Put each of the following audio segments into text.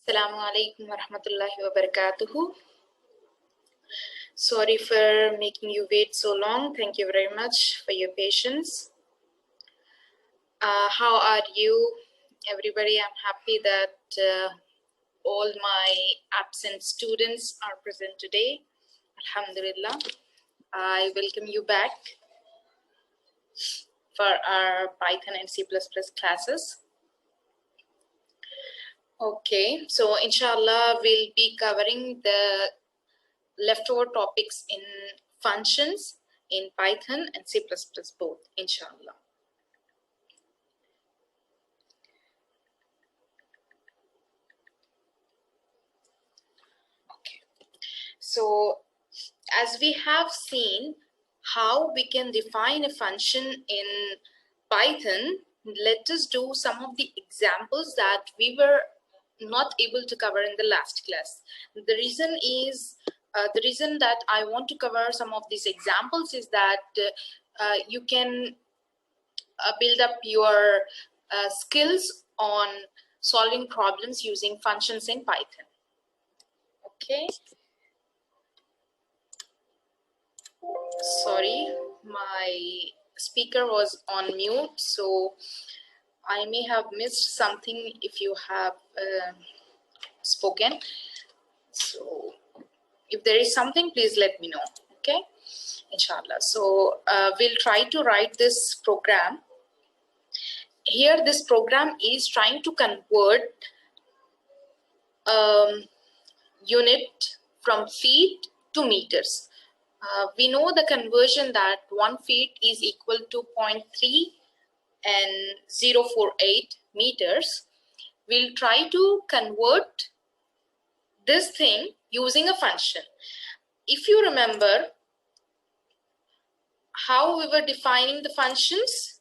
Assalamu alaikum warahmatullahi wabarakatuh. Sorry for making you wait so long. Thank you very much for your patience. How are you, everybody? I'm happy that all my absent students are present today. Alhamdulillah. I welcome you back for our Python and C++ classes. Okay, so inshallah, we'll be covering the leftover topics in functions in Python and C++ both, inshallah. Okay, so as we have seen how we can define a function in Python, let us do some of the examples that we were not able to cover in the last class. The reason is the reason that I want to cover some of these examples is that you can build up your skills on solving problems using functions in Python. Okay. Sorry, my speaker was on mute, so I may have missed something if you have spoken. So if there is something, please let me know. Okay, inshallah. So we'll try to write this program. Here, this program is trying to convert unit from feet to meters. We know the conversion that 1 feet is equal to 0.3 and 0.48 meters. We'll try to convert this thing using a function. If you remember how we were defining the functions,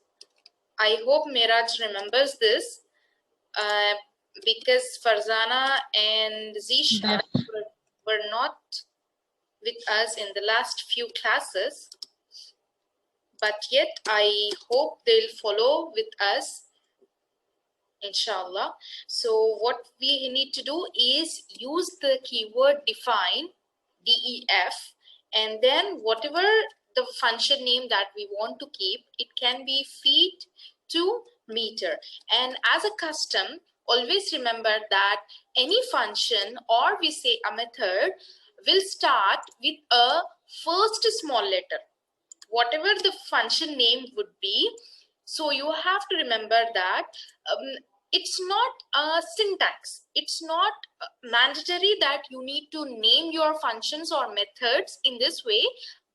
I hope Miraj remembers this because Farzana and Zisha were not with us in the last few classes, but yet I hope they'll follow with us, inshallah. So what we need to do is use the keyword define, DEF, and then whatever the function name that we want to keep, it can be feet to meter. And as a custom, always remember that any function, or we say a method, will start with a first small letter, whatever the function name would be. So you have to remember that it's not a syntax. It's not mandatory that you need to name your functions or methods in this way,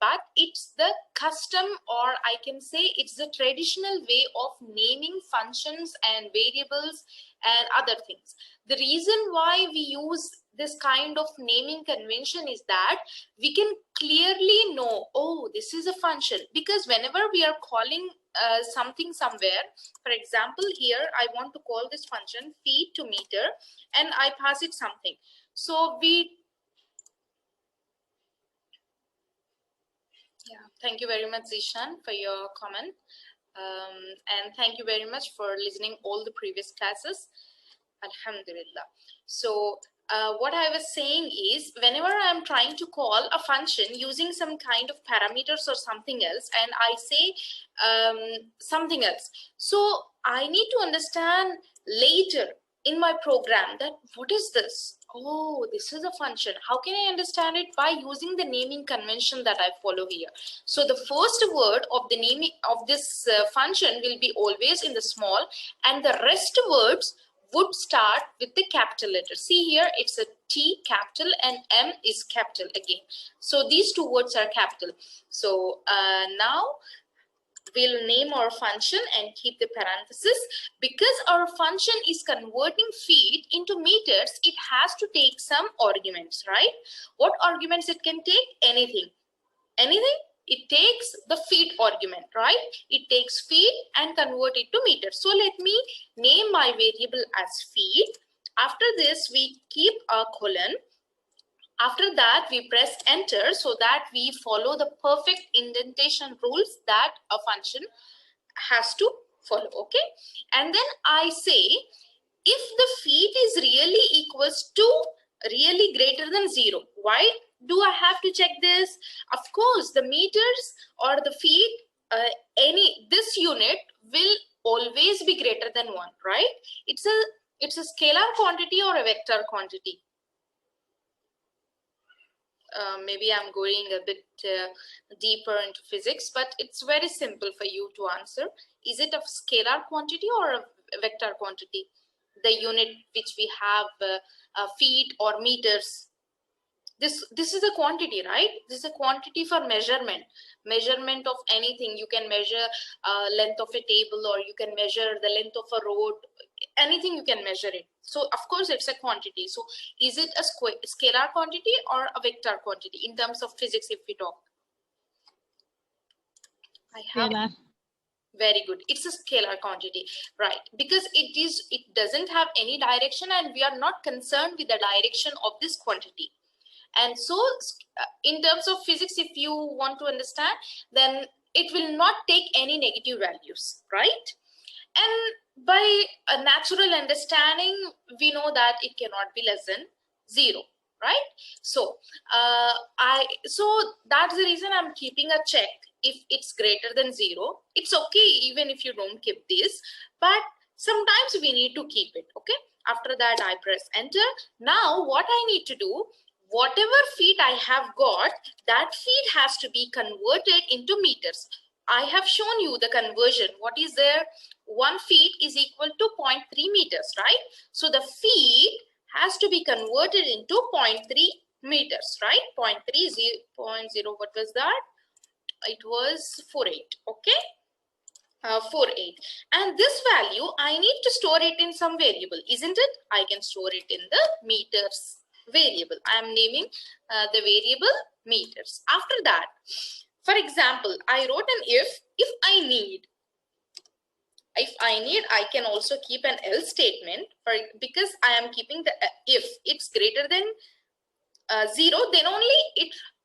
but it's the custom, or I can say it's the traditional way of naming functions and variables and other things. The reason why we use this kind of naming convention is that we can clearly know, oh, this is a function, because whenever we are calling something somewhere, for example, here I want to call this function feet to meter and I pass it something. So thank you very much, Zishan, for your comment. And thank you very much for listening all the previous classes. Alhamdulillah. So what I was saying is, whenever I'm trying to call a function using some kind of parameters or something else, and I say something else, so I need to understand later in my program that what is this? Oh, this is a function. How can I understand it? By using the naming convention that I follow here. So the first word of the naming of this function will be always in the small, and the rest words would start with the capital letter. See here, it's a T capital and M is capital again. So these two words are capital. So now we'll name our function and keep the parenthesis. Because our function is converting feet into meters, it has to take some arguments, right? What arguments it can take? Anything. Anything? It takes the feet argument, right? It takes feet and convert it to meters. So let me name my variable as feet. After this, we keep a colon. After that, we press enter so that we follow the perfect indentation rules that a function has to follow, okay? And then I say if the feet is really equals to really greater than 0, why do I have to check this? Of course, the meters or the feet, this unit will always be greater than 1, right? It's a scalar quantity or a vector quantity. Maybe I'm going a bit deeper into physics, but it's very simple for you to answer. Is it a scalar quantity or a vector quantity? The unit which we have feet or meters. This is a quantity, right? This is a quantity for measurement of anything. You can measure length of a table, or you can measure the length of a road. Anything you can measure it. So of course it's a quantity. So is it a scalar quantity or a vector quantity in terms of physics if we talk? I have Scalar. Very good. It's a scalar quantity, right? Because it doesn't have any direction, and we are not concerned with the direction of this quantity. And so in terms of physics, if you want to understand, then it will not take any negative values, right? And by a natural understanding, we know that it cannot be less than 0, right? So so that's the reason I'm keeping a check. If it's greater than 0, it's okay even if you don't keep this, but sometimes we need to keep it. Okay, after that I press enter. Now what I need to do, whatever feet I have got, that feet has to be converted into meters. I have shown you the conversion. What is there? 1 feet is equal to 0.3 meters, right? So the feet has to be converted into 0.3 meters, right? 0.3, 0.0, what was that? It was 48, okay? 48. And this value, I need to store it in some variable, isn't it? I can store it in the meters variable. I am naming the variable meters. After that, for example, I wrote an if I need, I can also keep an else statement because I am keeping the if it's greater than 0, then only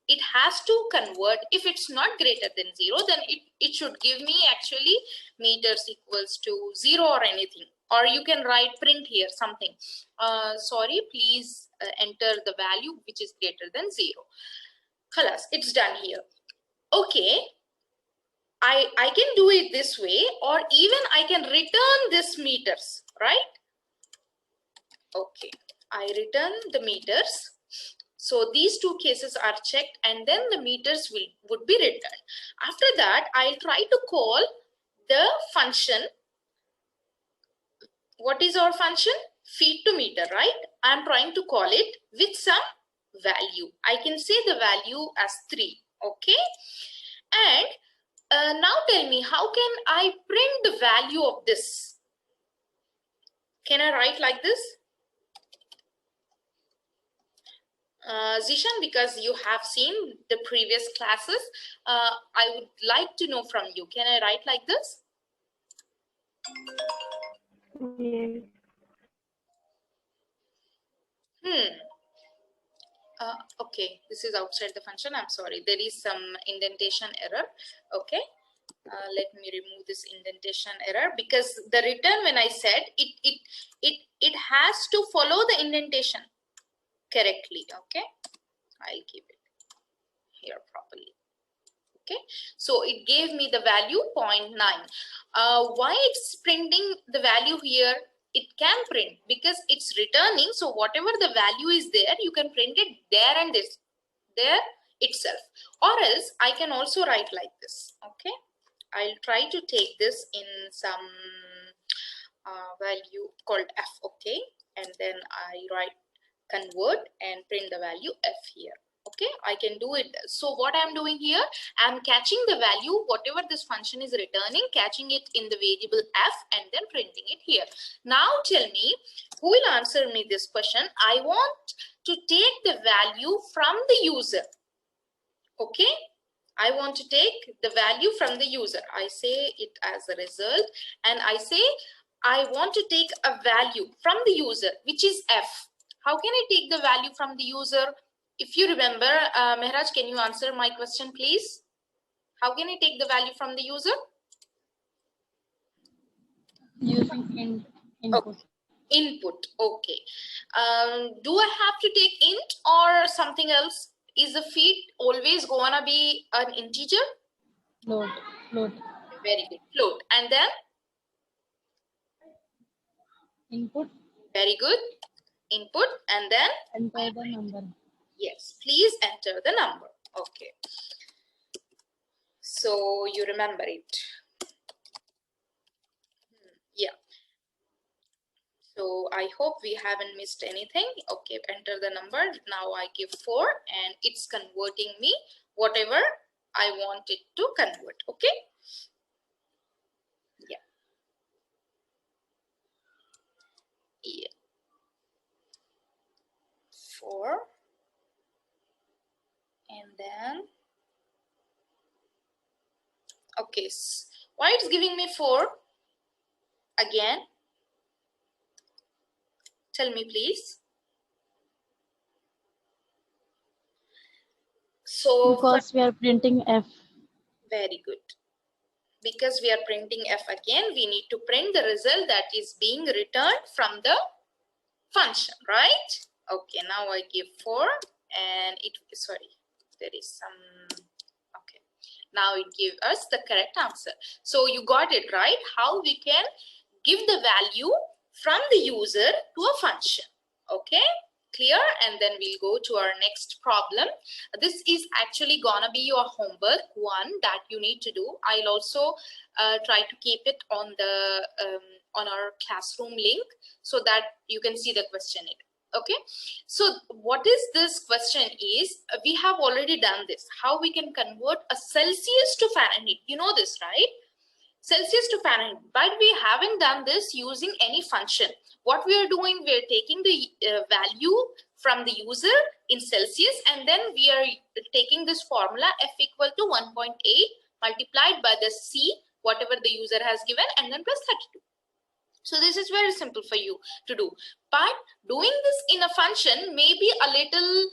it has to convert. If it's not greater than 0, then it should give me actually meters equals to 0 or anything. Or you can write print here something. Sorry, please enter the value which is greater than 0. Khalas, it's done here. Okay. I can do it this way, or even I can return this meters, right? Okay, I return the meters. So these two cases are checked, and then the meters would be returned. After that, I'll try to call the function. What is our function? Feet to meter, right? I'm trying to call it with some value. I can say the value as 3, okay? And now tell me, how can I print the value of this? Can I write like this? Zishan, because you have seen the previous classes, I would like to know from you. Can I write like this? Yes. Okay, this is outside the function. I'm sorry. There is some indentation error. Okay. Let me remove this indentation error, because the return, when I said it has to follow the indentation correctly. Okay, I'll keep it here properly. Okay, so it gave me the value 0.9. Why it's printing the value here? It can print because it's returning. So whatever the value is there, you can print it there and this there itself. Or else I can also write like this. Okay, I'll try to take this in some value called f. Okay, and then I write convert and print the value f here. Okay, I can do it. So what I'm doing here, I'm catching the value, whatever this function is returning, catching it in the variable f and then printing it here. Now tell me, who will answer me this question? I want to take the value from the user. Okay, I want to take the value from the user. I say it as a result, and I say I want to take a value from the user, which is f. How can I take the value from the user? If you remember, Mehraj, can you answer my question, please? How can I take the value from the user? Using input. Okay. Input. Okay. Do I have to take int or something else? Is the feed always gonna be an integer? Float. Very good. Float. And then? Input. Very good. Input. And then? Enter the number. Yes. Please enter the number. Okay. So you remember it. Yeah. So I hope we haven't missed anything. Okay, enter the number. Now I give 4 and it's converting me whatever I want it to convert. Okay. Yeah. Yeah. 4. And then, okay. Why it's giving me 4 again? Tell me, please. So because we are printing F. Very good. Because we are printing F again, we need to print the result that is being returned from the function, right? Okay, now I give 4 and it, sorry, there is some, okay. Now it gives us the correct answer. So you got it, right? How we can give the value from the user to a function. Okay, clear? And then we'll go to our next problem. This is actually gonna be your homework one that you need to do. I'll also try to keep it on the on our classroom link so that you can see the question. Okay, so what is this question is, we have already done this, how we can convert a Celsius to Fahrenheit. You know this, right? Celsius to Fahrenheit, but we haven't done this using any function. What we are doing, we are taking the value from the user in Celsius, and then we are taking this formula F equal to 1.8 multiplied by the C, whatever the user has given, and then plus 32. So this is very simple for you to do, but doing this in a function may be a little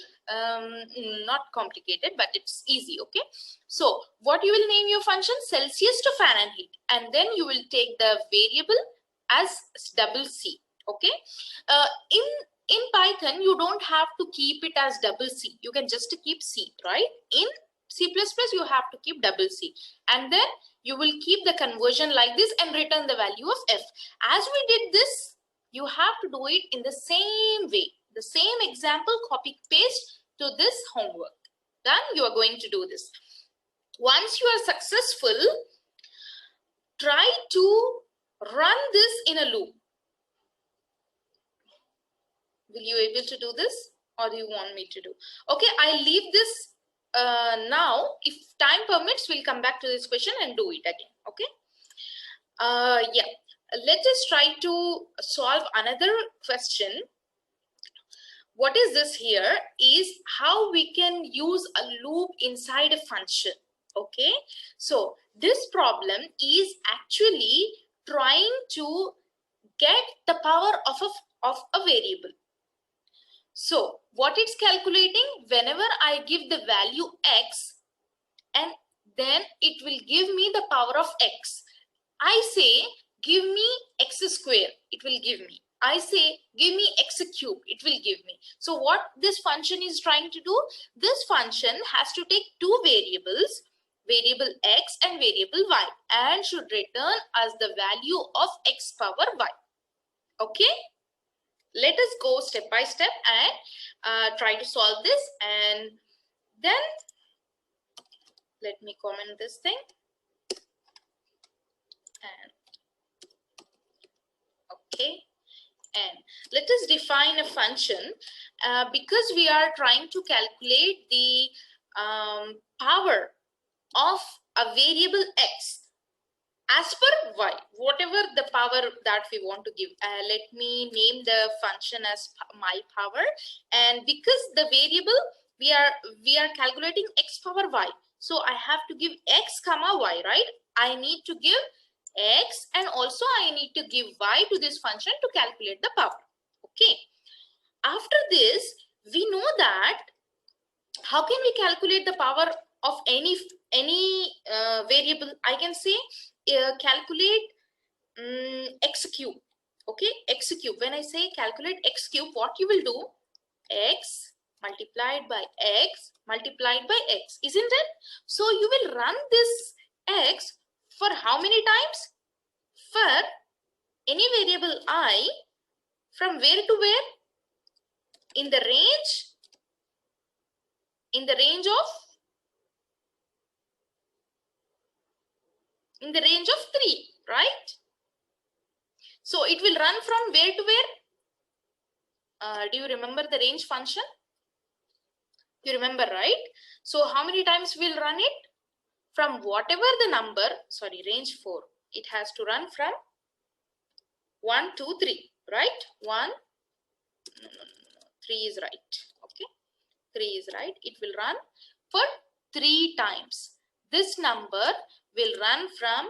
not complicated, but it's easy. Okay, so what you will name your function, Celsius to Fahrenheit, and then you will take the variable as double C. Okay, in Python you don't have to keep it as double C, you can just keep C, right? In C++ you have to keep double C, and then you will keep the conversion like this and return the value of F. As we did this, you have to do it in the same way, the same example, copy paste to this homework. Then you are going to do this. Once you are successful, try to run this in a loop. Will you able to do this, or do you want me to do? Okay, I leave this now. If time permits, we'll come back to this question and do it again. Okay. Yeah, let us try to solve another question. What is this here is how we can use a loop inside a function. Okay, so this problem is actually trying to get the power of a variable. So what it's calculating, whenever I give the value x, and then it will give me the power of x. I say give me x square, it will give me. I say give me x cube, it will give me. So what this function is trying to do, this function has to take two variables, variable x and variable y, and should return as the value of x power y. Okay, let us go step by step and try to solve this, and then let me comment this thing. And okay, and let us define a function because we are trying to calculate the power of a variable x as per y, whatever the power that we want to give. Let me name the function as my power, and because the variable we are calculating x power y, so I have to give x comma y, right? I need to give x and also I need to give y to this function to calculate the power. Okay, after this we know that how can we calculate the power of any variable. I can say calculate x cube. Okay, x cube. When I say calculate x cube, what you will do? X multiplied by x multiplied by x, isn't it? So you will run this x for how many times? For any variable I, from where to where? In the range of 3, right? So it will run from where to where? Do you remember the range function? You remember, right? So how many times we'll run it? From whatever the number, sorry, range 4. It has to run from 1, 2, 3, right? 1, no, 3 is right. Okay, 3 is right. It will run for 3 times. This number will run from,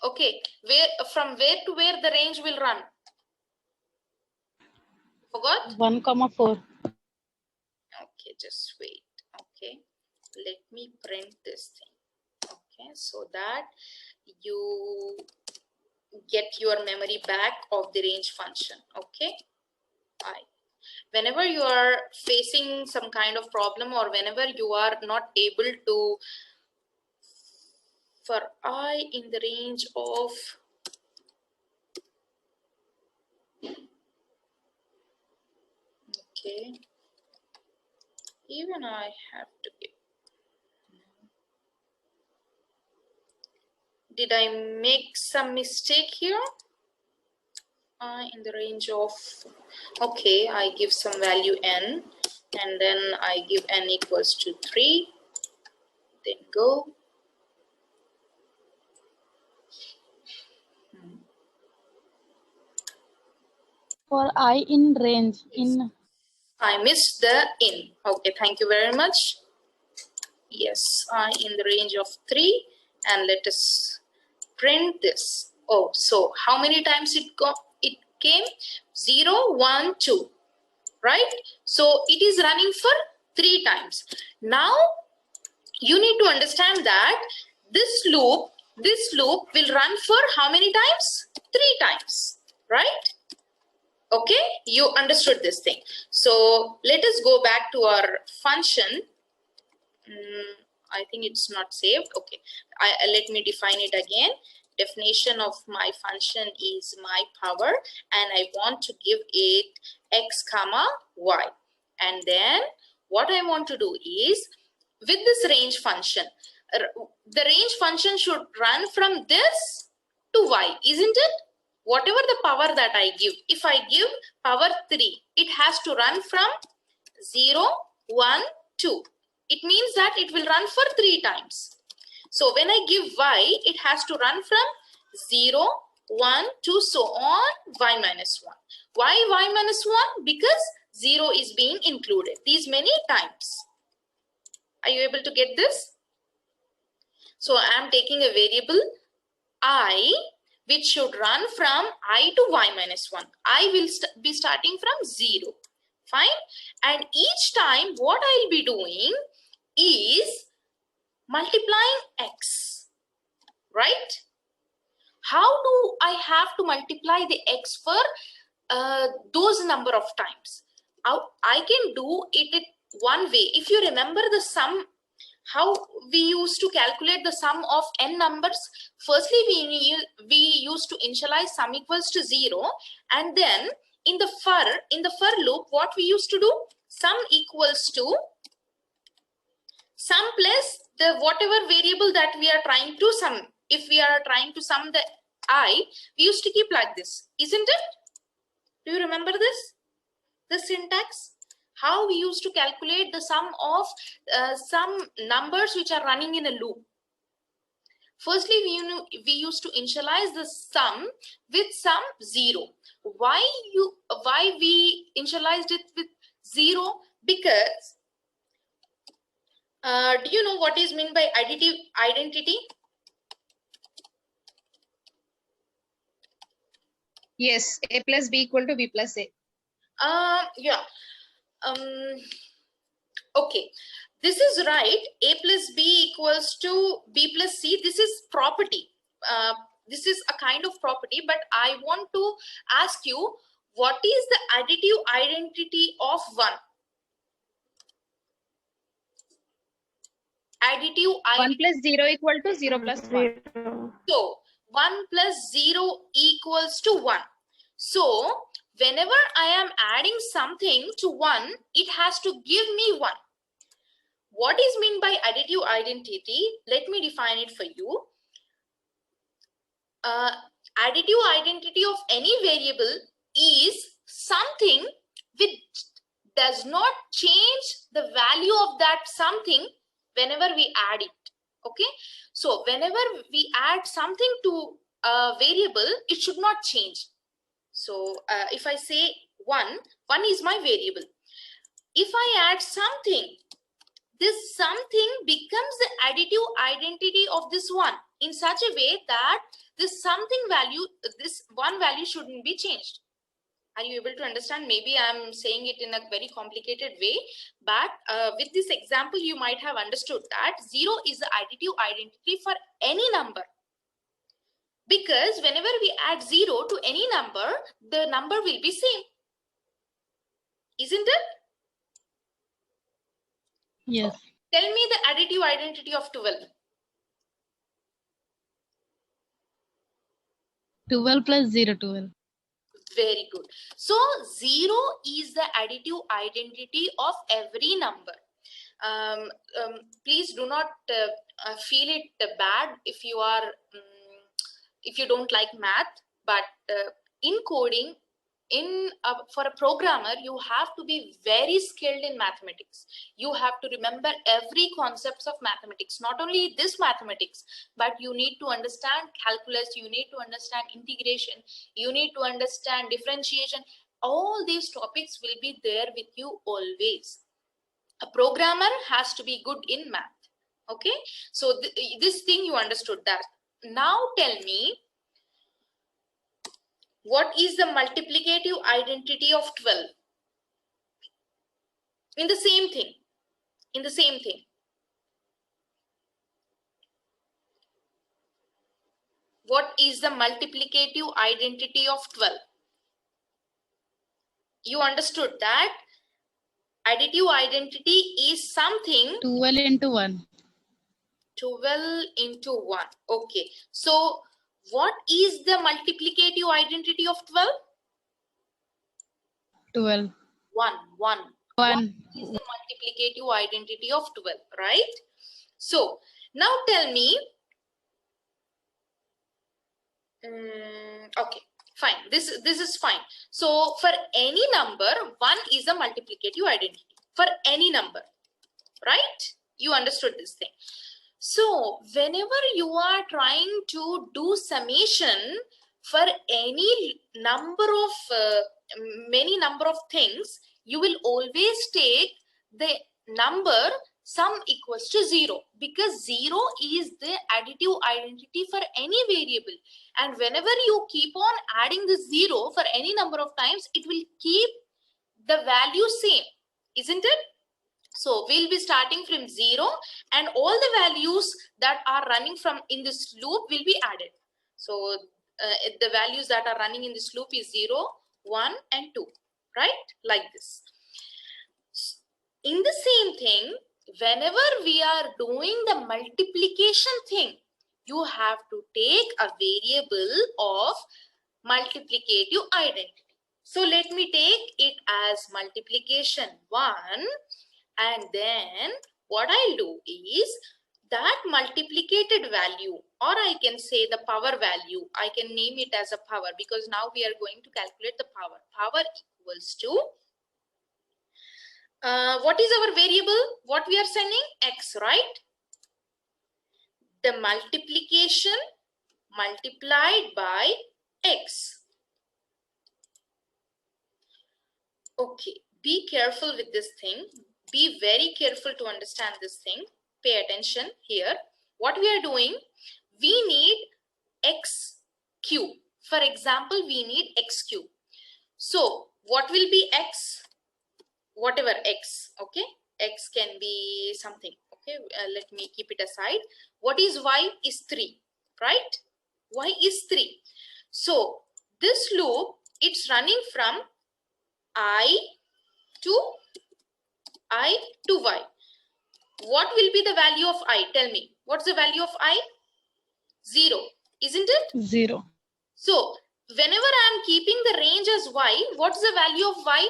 okay, from where to where the range will run? Forgot? 1,4. Okay, just wait. Okay, let me print this thing. Okay, so that you get your memory back of the range function. Okay, whenever you are facing some kind of problem, or whenever you are not able to, for I in the range of, okay, even I have to give, did I make some mistake here? I in the range of, okay, I give some value n, and then I give n equals to 3, then go. For I in range, in I missed the in. Okay, thank you very much. Yes, I in the range of 3, and let us print this. Oh, so how many times it came? 0, 1, 2, right? So it is running for 3 times. Now you need to understand that this loop will run for how many times? 3 times, right? Okay, you understood this thing. So let us go back to our function. I think it's not saved. Okay, let me define it again. Definition of my function is my power, and I want to give it x comma y. And then what I want to do is, with this range function, the range function should run from this to y, isn't it? Whatever the power that I give, if I give power 3, it has to run from 0, 1, 2. It means that it will run for 3 times. So when I give y, it has to run from 0, 1, 2, so on, y minus 1. Why y minus 1? Because 0 is being included these many times. Are you able to get this? So I am taking a variable I, which should run from I to y minus 1. I will be starting from 0. Fine. And each time what I'll be doing is multiplying x, right? How do I have to multiply the x for those number of times? I can do it in one way. If you remember the sum, how we used to calculate the sum of n numbers, firstly we used to initialize sum equals to 0, and then in the for loop, what we used to do, sum equals to sum plus the whatever variable that we are trying to sum. If we are trying to sum the I, we used to keep like this, isn't it? Do you remember the syntax? How we used to calculate the sum of some numbers which are running in a loop. Firstly, we used to initialize the sum with some 0. Why we initialized it with 0? Because do you know what is meant by identity? Yes, a plus b equal to b plus a. Yeah. Okay, this is right. A plus b equals to b plus c. This is property. this is a kind of property, but I want to ask you, what is the additive identity of 1? Additive 1 plus 0 equal to 0 plus 1. So 1 plus 0 equals to 1. So whenever I am adding something to 1, it has to give me 1. What is meant by additive identity? Let me define it for you. Additive identity of any variable is something which does not change the value of that something whenever we add it. Okay, so whenever we add something to a variable, it should not change. So if I say 1 is my variable. If I add something, this something becomes the additive identity of this 1 in such a way that this something value, this 1 value shouldn't be changed. Are you able to understand? Maybe I'm saying it in a very complicated way, but with this example, you might have understood that 0 is the additive identity for any number. Because whenever we add 0 to any number, the number will be same. Isn't it? Yes. Tell me the additive identity of 12. 12 plus 0, 12. Very good. So 0 is the additive identity of every number. Please do not feel it bad if you are if you don't like math, but in coding, for a programmer, you have to be very skilled in mathematics. You have to remember every concepts of mathematics, not only this mathematics, but you need to understand calculus, you need to understand integration, you need to understand differentiation. All these topics will be there with you always. A programmer has to be good in math. Okay, so this thing you understood that. Now tell me, what is the multiplicative identity of 12? In the same thing. In the same thing. What is the multiplicative identity of 12? You understood that additive identity is something 12 into 1. 12 into 1. Okay. So what is the multiplicative identity of 12? 12. 1. 1. 1. Is the multiplicative identity of 12, right? So now tell me, okay, fine, this is fine. So for any number, 1 is a multiplicative identity for any number, right? You understood this thing. So whenever you are trying to do summation for any number of many number of things, you will always take the number sum equals to 0, because 0 is the additive identity for any variable, and whenever you keep on adding the 0 for any number of times, it will keep the value same, isn't it? So we'll be starting from 0, and all the values that are running from in this loop will be added. So the values that are running in this loop is 0, 1 and 2, right? Like this. In the same thing, whenever we are doing the multiplication thing, you have to take a variable of multiplicative identity. So let me take it as multiplication 1, and then what I'll do is that multiplicated value, or I can say the power value, I can name it as a power, because now we are going to calculate the power. Power equals to, what is our variable? What we are sending? X, right? The multiplication multiplied by X. Okay, be careful with this thing. Be very careful to understand this thing. Pay attention here. What we are doing, we need X cube. For example, we need X cube. So what will be X? Whatever X, okay? X can be something, okay? Let me keep it aside. What is Y is 3, right? y is 3. So this loop, it's running from I to y. What will be the value of I? Tell me. What's the value of I? 0, isn't it? 0. So whenever I am keeping the range as y, what's the value of y?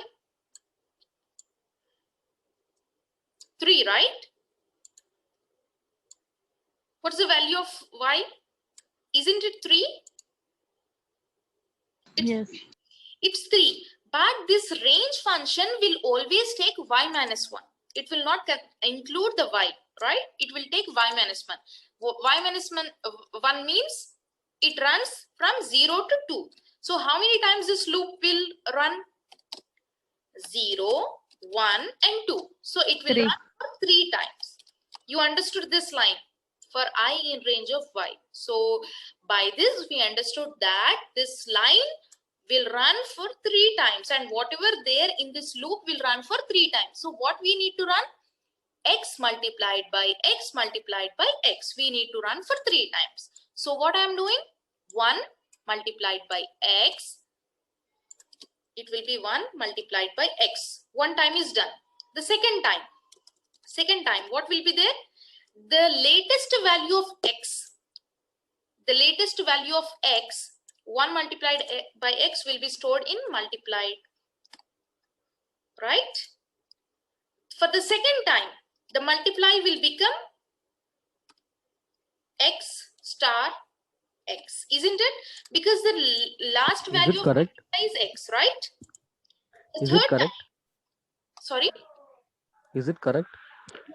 3, right? What's the value of y? Isn't it 3? Yes. It's 3. But this range function will always take y minus 1. It will not include the y, right? It will take y minus 1. Y minus 1 means it runs from 0 to 2. So how many times this loop will run? 0, 1 and 2. So it will 3. run for 3 times. You understood this line for I in range of y. So by this we understood that this line will run for 3 times, and whatever there in this loop will run for 3 times. So what we need to run? X multiplied by x multiplied by x. We need to run for 3 times. So what I am doing? 1 multiplied by x. It will be 1 multiplied by x. One time is done. The second time, what will be there? The latest value of x. The latest value of x, 1 multiplied by x, will be stored in multiplied, right? For the second time, the multiply will become x star x, isn't it? Because the last value of correct? multiply is x, right? The Is third it correct? time, sorry? Is it correct?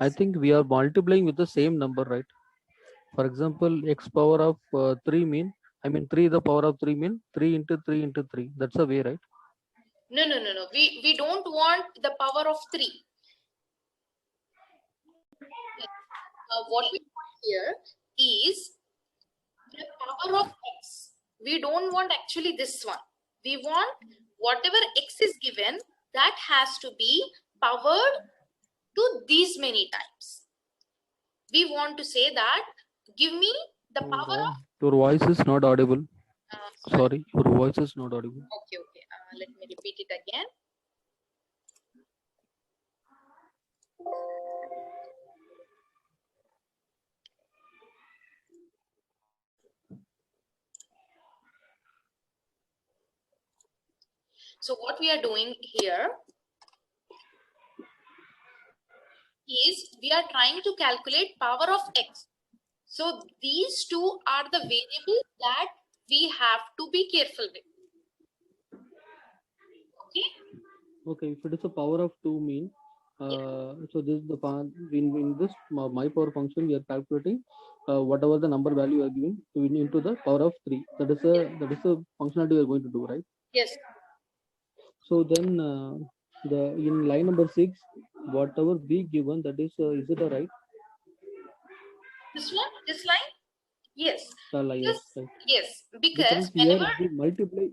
I think we are multiplying with the same number, right? For example, x power of 3 mean, 3 the power of 3 mean 3 into 3 into 3. That's the way, right? No. We don't want the power of 3. What we want here is the power of x. We don't want actually this one. We want whatever x is given, that has to be powered to these many times. We want to say that give me the power of... Your voice is not audible. sorry. Sorry, your voice is not audible. Okay. Let me repeat it again. So what we are doing here is we are trying to calculate power of x. So these two are the variables that we have to be careful with. Okay. Okay, if it is a power of 2 mean, so this is the in this my power function we are calculating whatever the number value we are giving into the power of 3. That is a functionality we are going to do, right? Yes. So then in line number 6, whatever be given, that is it a right? This one, this line? Yes. Yes, right. Yes, Because whenever here we multiply.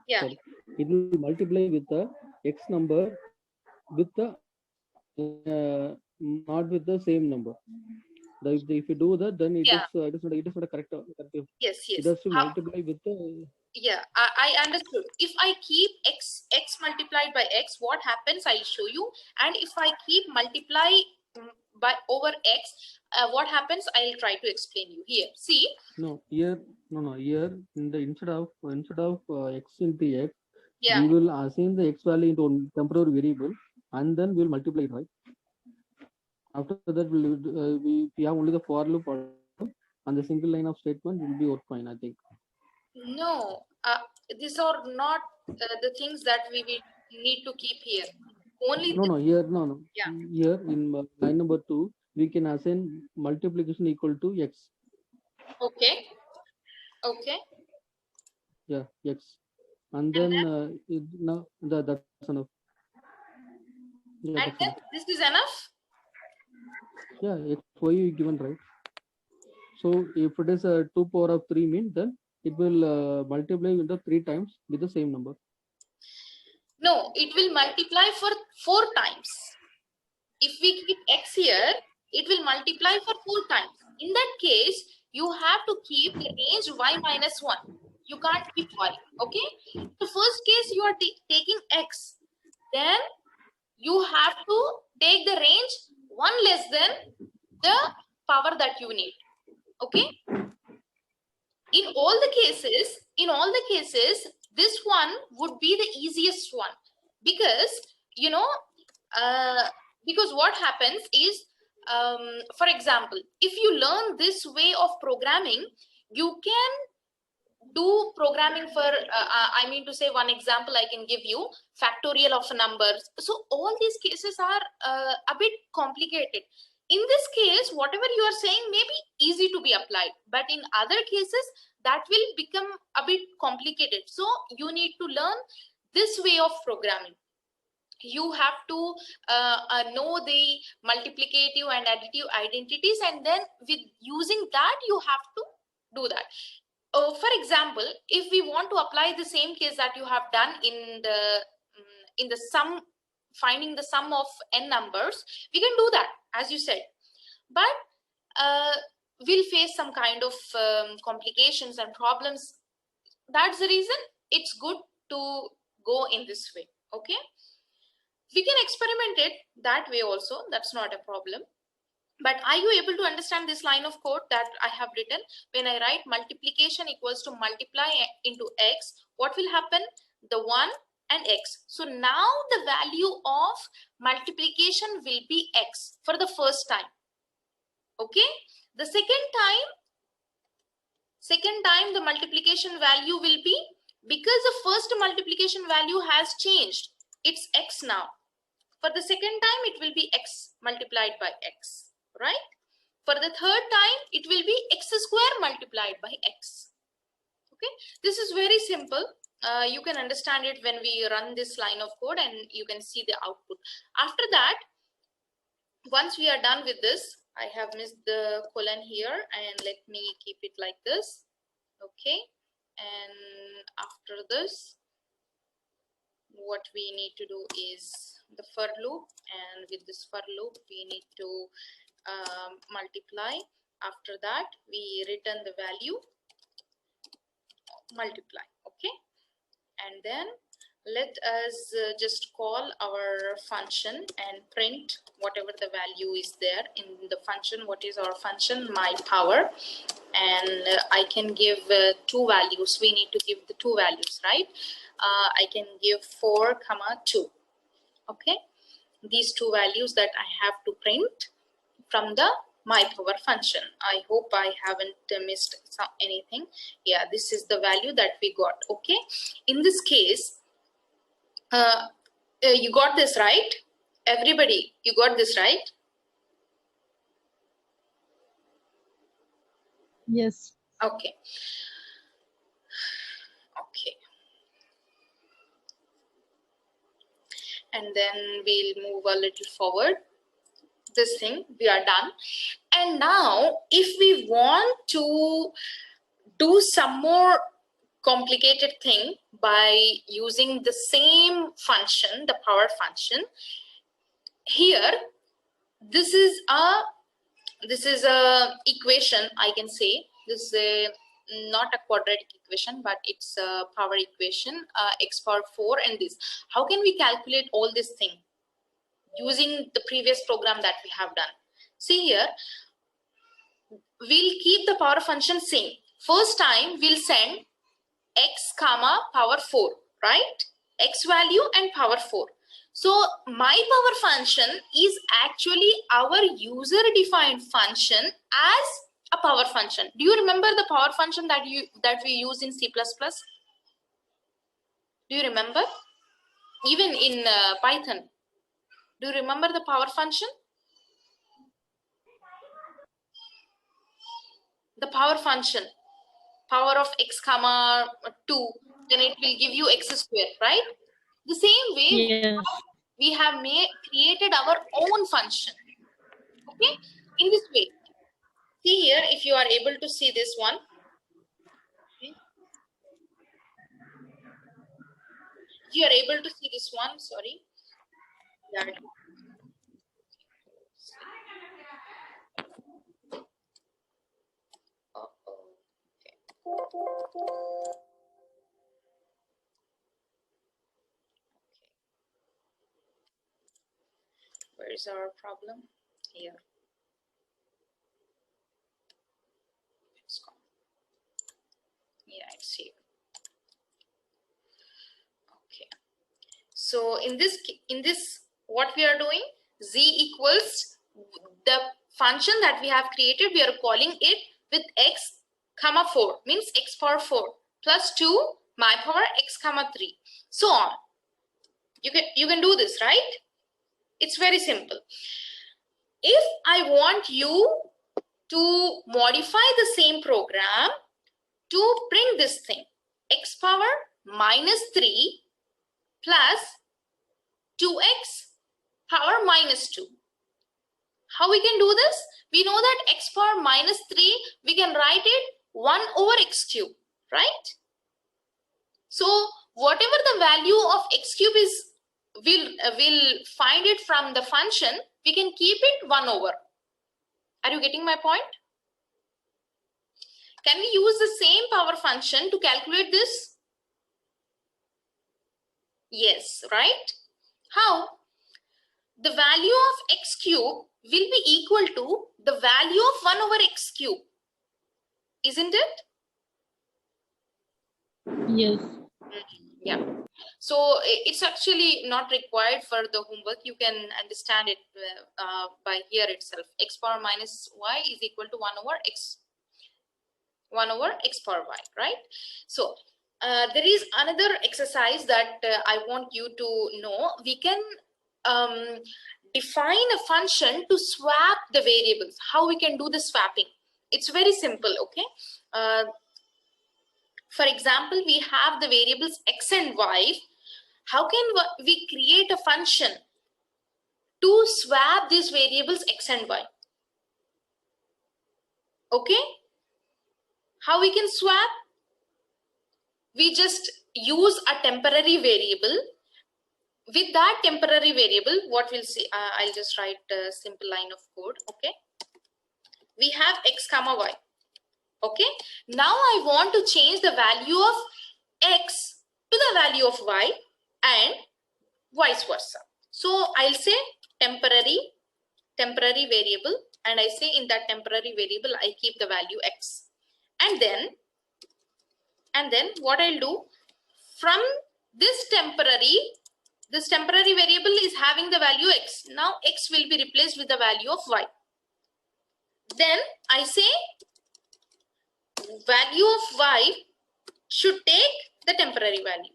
Yeah. Sorry, it will multiply with the x number with the not with the same number. If you do that, then it is not a correct. Yes. It has to multiply with the... Yeah, I understood. If I keep x multiplied by x, what happens? I'll show you. And if I keep multiply by over x, what happens? I'll try to explain you here. See. Here in the instead of x into x, yeah, we will assign the x value into a temporary variable, and then we'll multiply it, right? After that, we have only the for loop, and the single line of statement will be work fine, I think. No, these are not the things that we will need to keep here. Only here Yeah. Here in line number 2, we can assign multiplication equal to x. Okay. Yeah, x, and then now that's enough. Yeah, and then enough. This is enough. Yeah, x for you given, right? So if it is a 2 power of 3 mean, then it will multiply with the 3 times with the same number. No, it will multiply for 4 times. If we keep x here, it will multiply for 4 times. In that case, you have to keep the range y minus 1. You can't keep y. Okay. The first case you are taking x, then you have to take the range 1 less than the power that you need. Okay. In all the cases, this one would be the easiest one, because you know, because what happens is, for example, if you learn this way of programming, you can do programming for I mean to say, one example I can give you, factorial of numbers. So all these cases are a bit complicated. In this case, whatever you are saying may be easy to be applied, but in other cases that will become a bit complicated. So you need to learn this way of programming. You have to know the multiplicative and additive identities, and then with using that you have to do that. For example, if we want to apply the same case that you have done in the sum, finding the sum of n numbers, we can do that as you said, but we'll face some kind of complications and problems. That's the reason it's good to go in this way. Okay, we can experiment it that way also, that's not a problem. But are you able to understand this line of code that I have written? When I write multiplication equals to multiply into x, what will happen? The 1 and x. So now the value of multiplication will be x for the first time. Okay. The second time the multiplication value will be, because the first multiplication value has changed, it's x now. For the second time it will be x multiplied by x. Right? For the third time, it will be x square multiplied by x. Okay, this is very simple. You can understand it when we run this line of code, and you can see the output. After that, once we are done with this, I have missed the colon here, and let me keep it like this. Okay, and after this, what we need to do is the for loop, and with this for loop, we need to multiply. After that we return the value, multiply. Okay, and then let us just call our function and print whatever the value is there in the function. What is our function? My power. And I can give two values. We need to give the two values, right? I can give 4, 2. Okay, these two values that I have to print from the my power function. I hope I haven't missed anything. Yeah, this is the value that we got. Okay, in this case, you got this right? Everybody, you got this right? Yes. Okay. Okay. And then we'll move a little forward. This thing, we are done. And now if we want to do some more complicated thing by using the same function, the power function, here this is a equation, I can say. This is not a quadratic equation, but it's a power equation, x power 4 and this. How can we calculate all this thing using the previous program that we have done? See here, we'll keep the power function same. First time we'll send x comma power 4, right? X value and power 4. So my power function is actually our user defined function as a power function. Do you remember the power function that we use in C++? Do you remember? Even in Python. Do you remember the power function? The power function, power of x comma 2, then it will give you x square, right? The same way, Yes. we have created our own function. Okay, in this way. See here, if you are able to see this one. Okay. If you are able to see this one, sorry. Yeah. Where is our problem? Here. It's gone. Yeah, it's here. Okay. So in this, what we are doing, z equals the function that we have created. We are calling it with x comma 4, means x power 4 plus 2 my power x comma 3, so on. You can do this, right? It's very simple. If I want you to modify the same program to print this thing, x power minus 3 plus 2x power minus 2. How we can do this? We know that x power minus 3, we can write it 1 over x cube, right? So whatever the value of x cube is, we'll find it from the function, we can keep it 1 over. Are you getting my point? Can we use the same power function to calculate this? Yes, right? How? The value of x cube will be equal to the value of 1 over x cube, isn't it? Yes. Yeah. So it's actually not required for the homework. You can understand it by here itself. X power minus y is equal to 1 over x power y, right? So there is another exercise that I want you to know. We can define a function to swap the variables. How we can do the swapping? It's very simple, okay? For example, we have the variables x and y. How can we create a function to swap these variables x and y? Okay? How we can swap? We just use a temporary variable. With that temporary variable, what we'll see, I'll just write a simple line of code, okay? We have x comma y, okay? Now I want to change the value of x to the value of y and vice versa. So I'll say temporary variable, and I say in that temporary variable, I keep the value x. And then what I'll do, from this temporary variable is having the value x. Now x will be replaced with the value of y. Then I say value of y should take the temporary value.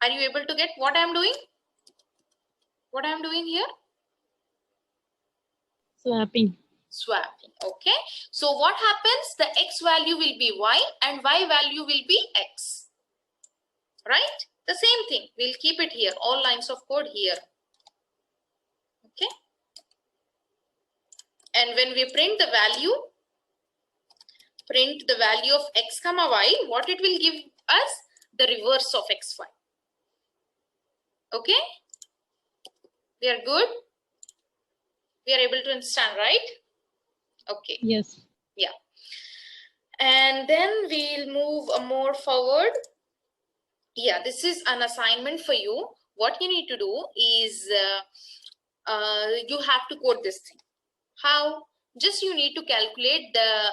Are you able to get what I'm doing? What I'm doing here? Swapping. Swapping. Okay. So what happens? The x value will be y and y value will be x. Right? The same thing. We'll keep it here. All lines of code here. Okay. And when we print the value of x comma y, what it will give us? The reverse of xy. Okay. We are good. We are able to understand, right? Okay. Yes. Yeah. And then we'll move more forward. Yeah, this is an assignment for you. What you need to do is you have to code this thing. How? Just you need to calculate the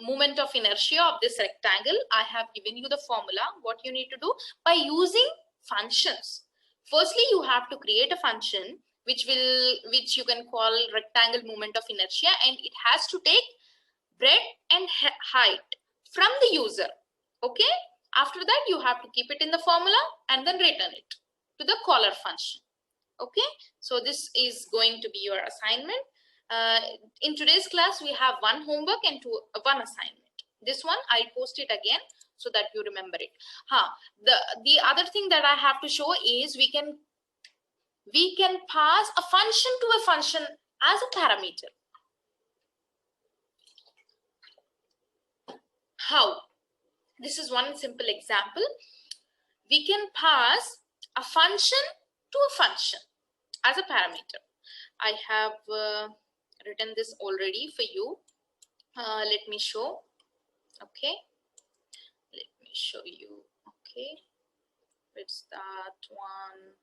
moment of inertia of this rectangle. I have given you the formula. What you need to do by using functions. Firstly, you have to create a function which you can call rectangle moment of inertia, and it has to take breadth and height from the user. Okay. After that, you have to keep it in the formula and then return it to the caller function. Okay. So this is going to be your assignment. In today's class, we have one homework and one assignment. This one I'll post it again so that you remember it. The other thing that I have to show is we can pass a function to a function as a parameter. How? This is one simple example. We can pass a function to a function as a parameter. I have written this already for you. Let me show. Okay. me show you. Okay, it's that one.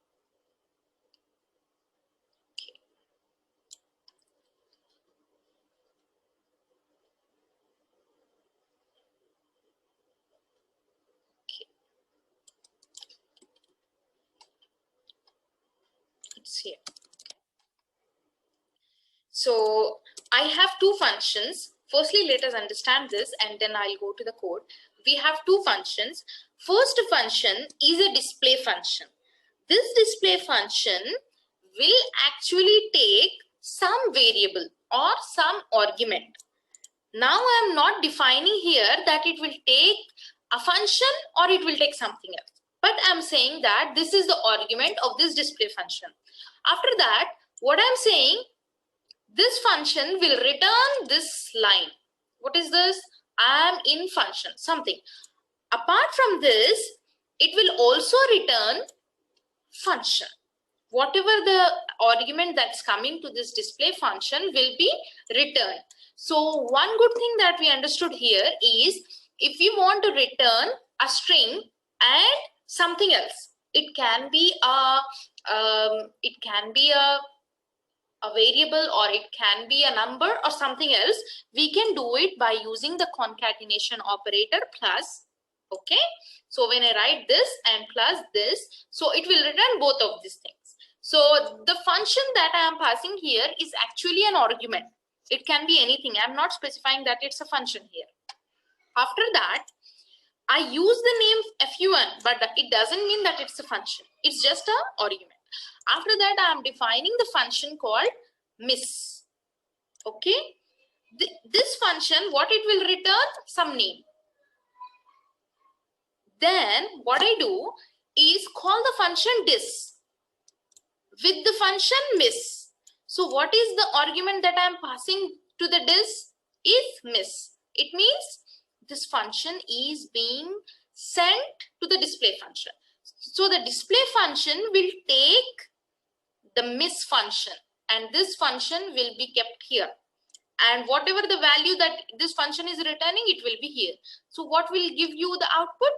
Okay. Okay. It's here. So I have two functions. Firstly, let us understand this and then I'll go to the code. We have two functions. First function is a display function. This display function will actually take some variable or some argument. Now I am not defining here that it will take a function or it will take something else. But I'm saying that this is the argument of this display function. After that, what I'm saying, this function will return this line. What is this? I am in function, something. Apart from this, it will also return function. Whatever the argument that's coming to this display function will be returned. So one good thing that we understood here is if you want to return a string and something else, it can be a variable or it can be a number or something else. We can do it by using the concatenation operator plus. Okay, so when I write this and plus this, so it will return both of these things. So the function that I am passing here is actually an argument. It can be anything. I'm not specifying that it's a function here. After that, I use the name fun, but it doesn't mean that it's a function. It's just an argument. After that, I am defining the function called miss. Okay. This function, what it will return? Some name. Then what I do is call the function dis with the function miss. So what is the argument that I am passing to the dis? Is miss. It means this function is being sent to the display function. So the display function will take the miss function and this function will be kept here. And whatever the value that this function is returning, it will be here. So what will give you the output?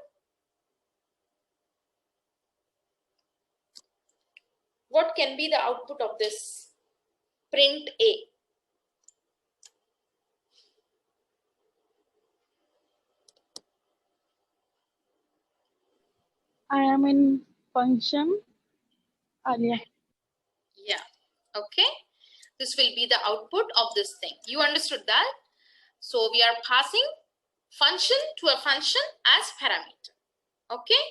What can be the output of this print A? I am in function. Alia. Yeah. Okay. This will be the output of this thing. You understood that? So we are passing function to a function as parameter. Okay.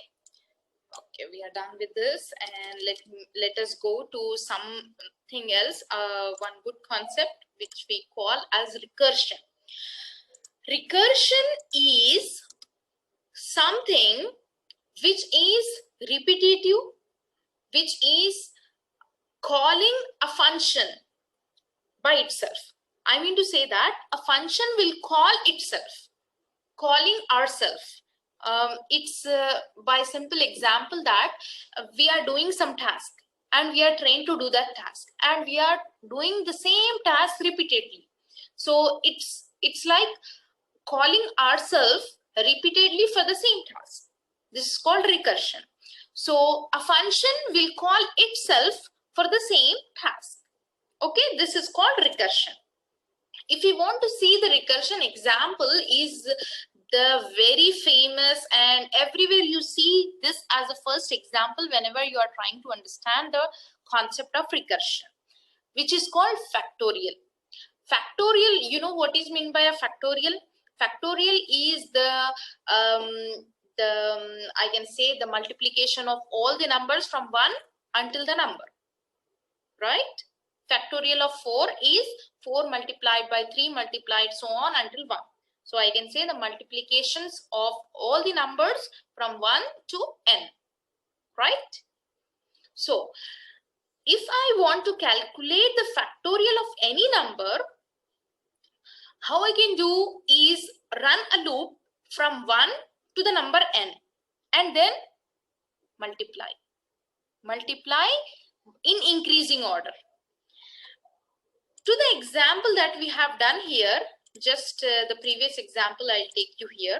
Okay, we are done with this and let us go to something else. One good concept which we call as recursion. Recursion is something which is repetitive, which is calling a function by itself. I mean to say that a function will call itself, calling ourselves. It's by simple example that we are doing some task and we are trained to do that task and we are doing the same task repeatedly. So it's like calling ourselves repeatedly for the same task. This is called recursion. So a function will call itself for the same task. Okay, this is called recursion. If you want to see the recursion example is the very famous and everywhere you see this as a first example whenever you are trying to understand the concept of recursion, which is called factorial. Factorial, you know what is meant by a factorial? Factorial is I can say the multiplication of all the numbers from 1 until the number, right? Factorial of 4 is 4 multiplied by 3 multiplied so on until 1. So I can say the multiplications of all the numbers from 1 to n, right? So if I want to calculate the factorial of any number, how I can do is run a loop from 1 to the number n and then multiply. Multiply in increasing order. To the example that we have done here, just the previous example I'll take you here.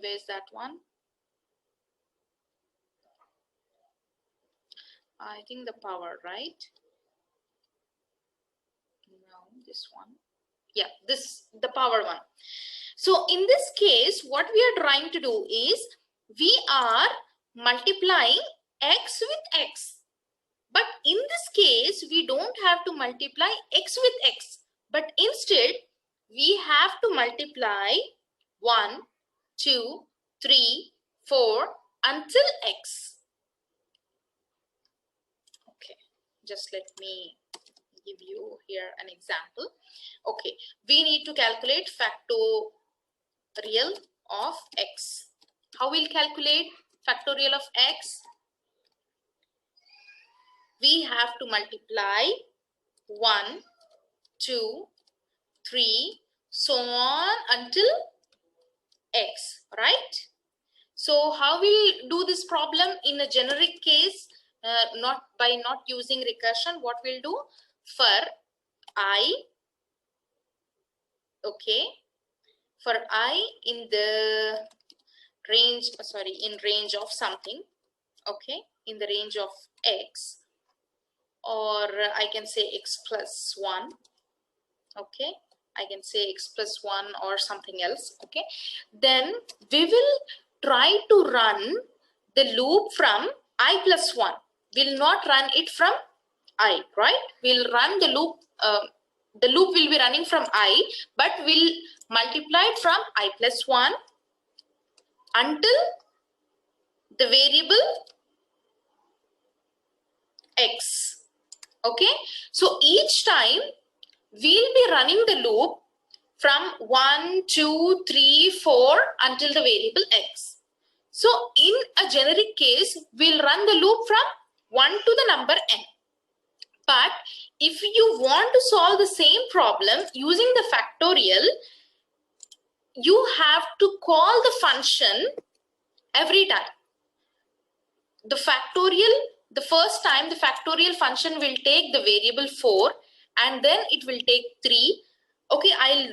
Where's that one? I think the power, right? No, this one. Yeah, this, the power one. So in this case, what we are trying to do is we are multiplying x with x. But in this case, we don't have to multiply x with x. But instead, we have to multiply 1, 2, 3, 4 until x. Okay, just let me give you here an example. Okay, we need to calculate factorial of x. How we'll calculate factorial of x? We have to multiply 1, 2, 3, so on until x, right? So how we'll do this problem in a generic case, not using recursion, what we'll do? For I, okay, for I in the range, in range of something, okay, in the range of x, or I can say x plus 1, okay, I can say x plus 1 or something else, okay. Then we will try to run the loop from I plus 1. We'll not run it from I, right? We'll run the loop will be running from I, but we'll multiply it from I plus 1 until the variable x, okay. So each time we'll be running the loop from 1, 2, 3, 4 until the variable x. So in a generic case, we'll run the loop from 1 to the number n. But if you want to solve the same problem using the factorial, you have to call the function every time. The factorial, the first time the factorial function will take the variable 4 and then it will take 3. Okay, I'll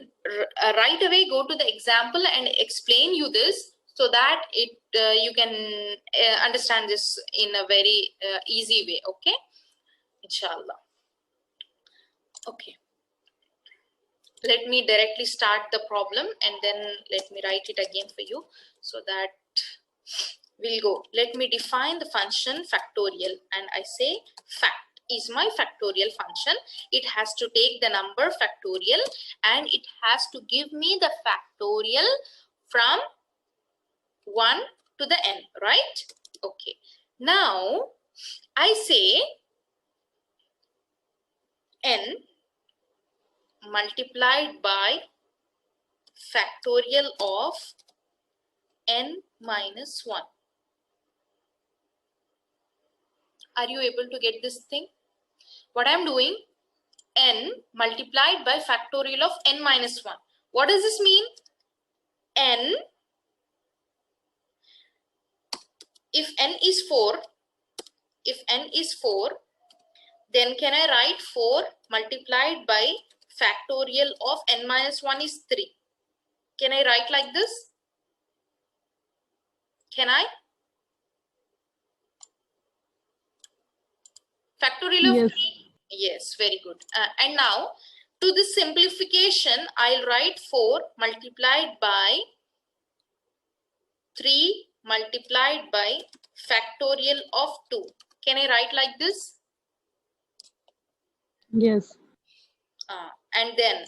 right away go to the example and explain you this so that you can understand this in a very easy way, okay? Inshallah. Okay. Let me directly start the problem and then let me write it again for you so that we'll go. Let me define the function factorial and I say fact is my factorial function. It has to take the number factorial and it has to give me the factorial from 1 to the n, right? Okay. Now I say n multiplied by factorial of n minus 1. Are you able to get this thing? What I'm doing, n multiplied by factorial of n minus 1. What does this mean? N, if n is 4, then can I write 4 multiplied by factorial of n minus 1 is 3. Can I write like this? Can I? Factorial of Yes. 3? Yes, very good. And now to this simplification, I'll write 4 multiplied by 3 multiplied by factorial of 2. Can I write like this? Yes. And then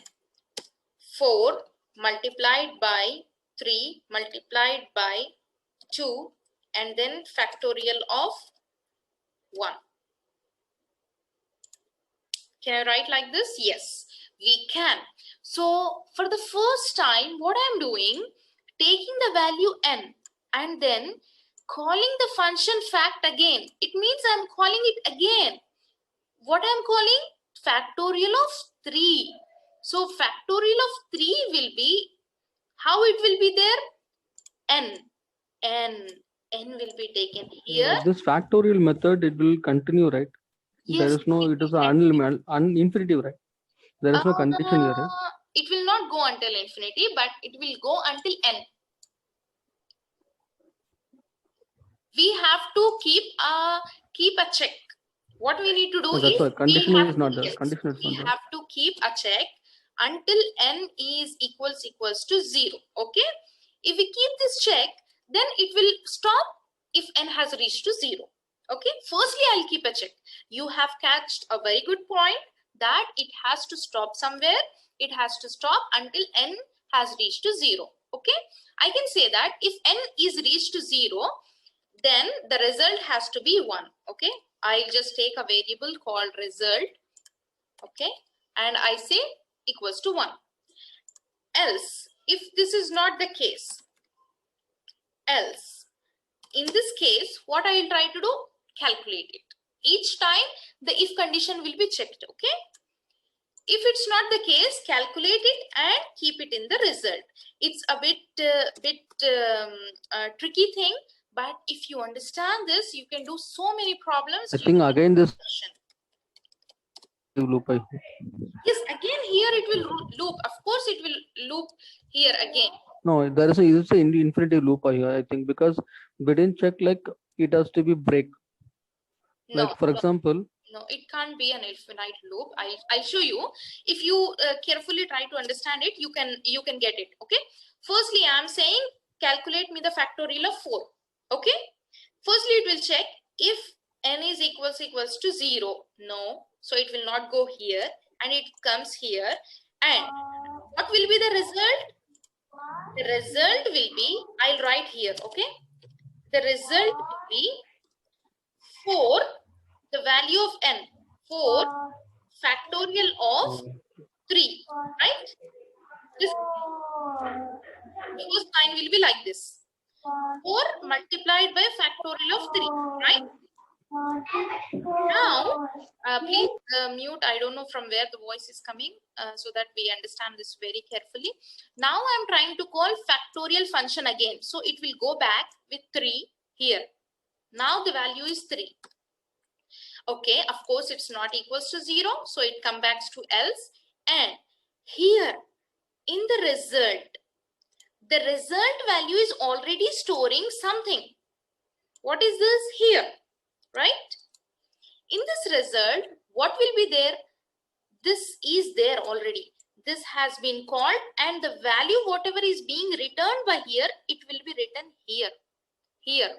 4 multiplied by 3 multiplied by 2 and then factorial of 1. Can I write like this? Yes, we can. So for the first time, what I'm doing, taking the value n and then calling the function fact again. It means I'm calling it again. What I'm calling? Factorial of 3. So factorial of 3 will be, how it will be there? N will be taken here. This factorial method, it will continue, right? Yes, There is no, it is an infinitive, right? There is no condition here, right? It will not go until infinity, but it will go until n. we have to keep a check. What we need to do No, that's is why condition we have is not to, there. yes, Condition is we not there. have to keep a check until n is equals to 0. Okay, if we keep this check, then it will stop if n has reached to 0. Okay, firstly I'll keep a check. You have catched a very good point that it has to stop somewhere. It has to stop until n has reached to 0. Okay, I can say that if n is reached to 0, then the result has to be 1. Okay, I'll just take a variable called result. Okay, and I say equals to 1. Else, if this is not the case, else, in this case, what I will try to do? Calculate it. Each time the if condition will be checked. Okay, if it's not the case, calculate it and keep it in the result. It's a bit tricky thing, but if you understand this, you can do so many problems. I think again this loop. Yes, again here it will loop. Of course, it will loop here again. No, there is a infinitive loop here, I think, because we didn't check like it has to be break. No, Like for example, no, it can't be an infinite loop. I'll show you. If you carefully try to understand it, you can get it. Okay. Firstly, I'm saying calculate me the factorial of 4. Okay. Firstly, it will check if n is equals to 0. No, so it will not go here, and it comes here. And what will be the result? The result will be, I'll write here. Okay. The result will be 4. The value of n, 4 factorial of 3, right? This first line will be like this. 4 multiplied by factorial of 3, right? Now, please mute. I don't know from where the voice is coming, so that we understand this very carefully. Now I'm trying to call factorial function again. So it will go back with 3 here. Now the value is 3. Okay, of course it's not equals to 0, so it comes back to else. And here in the result value is already storing something. What is this here, right? In this result, what will be there? This is there already. This has been called, and the value whatever is being returned by here, it will be written here.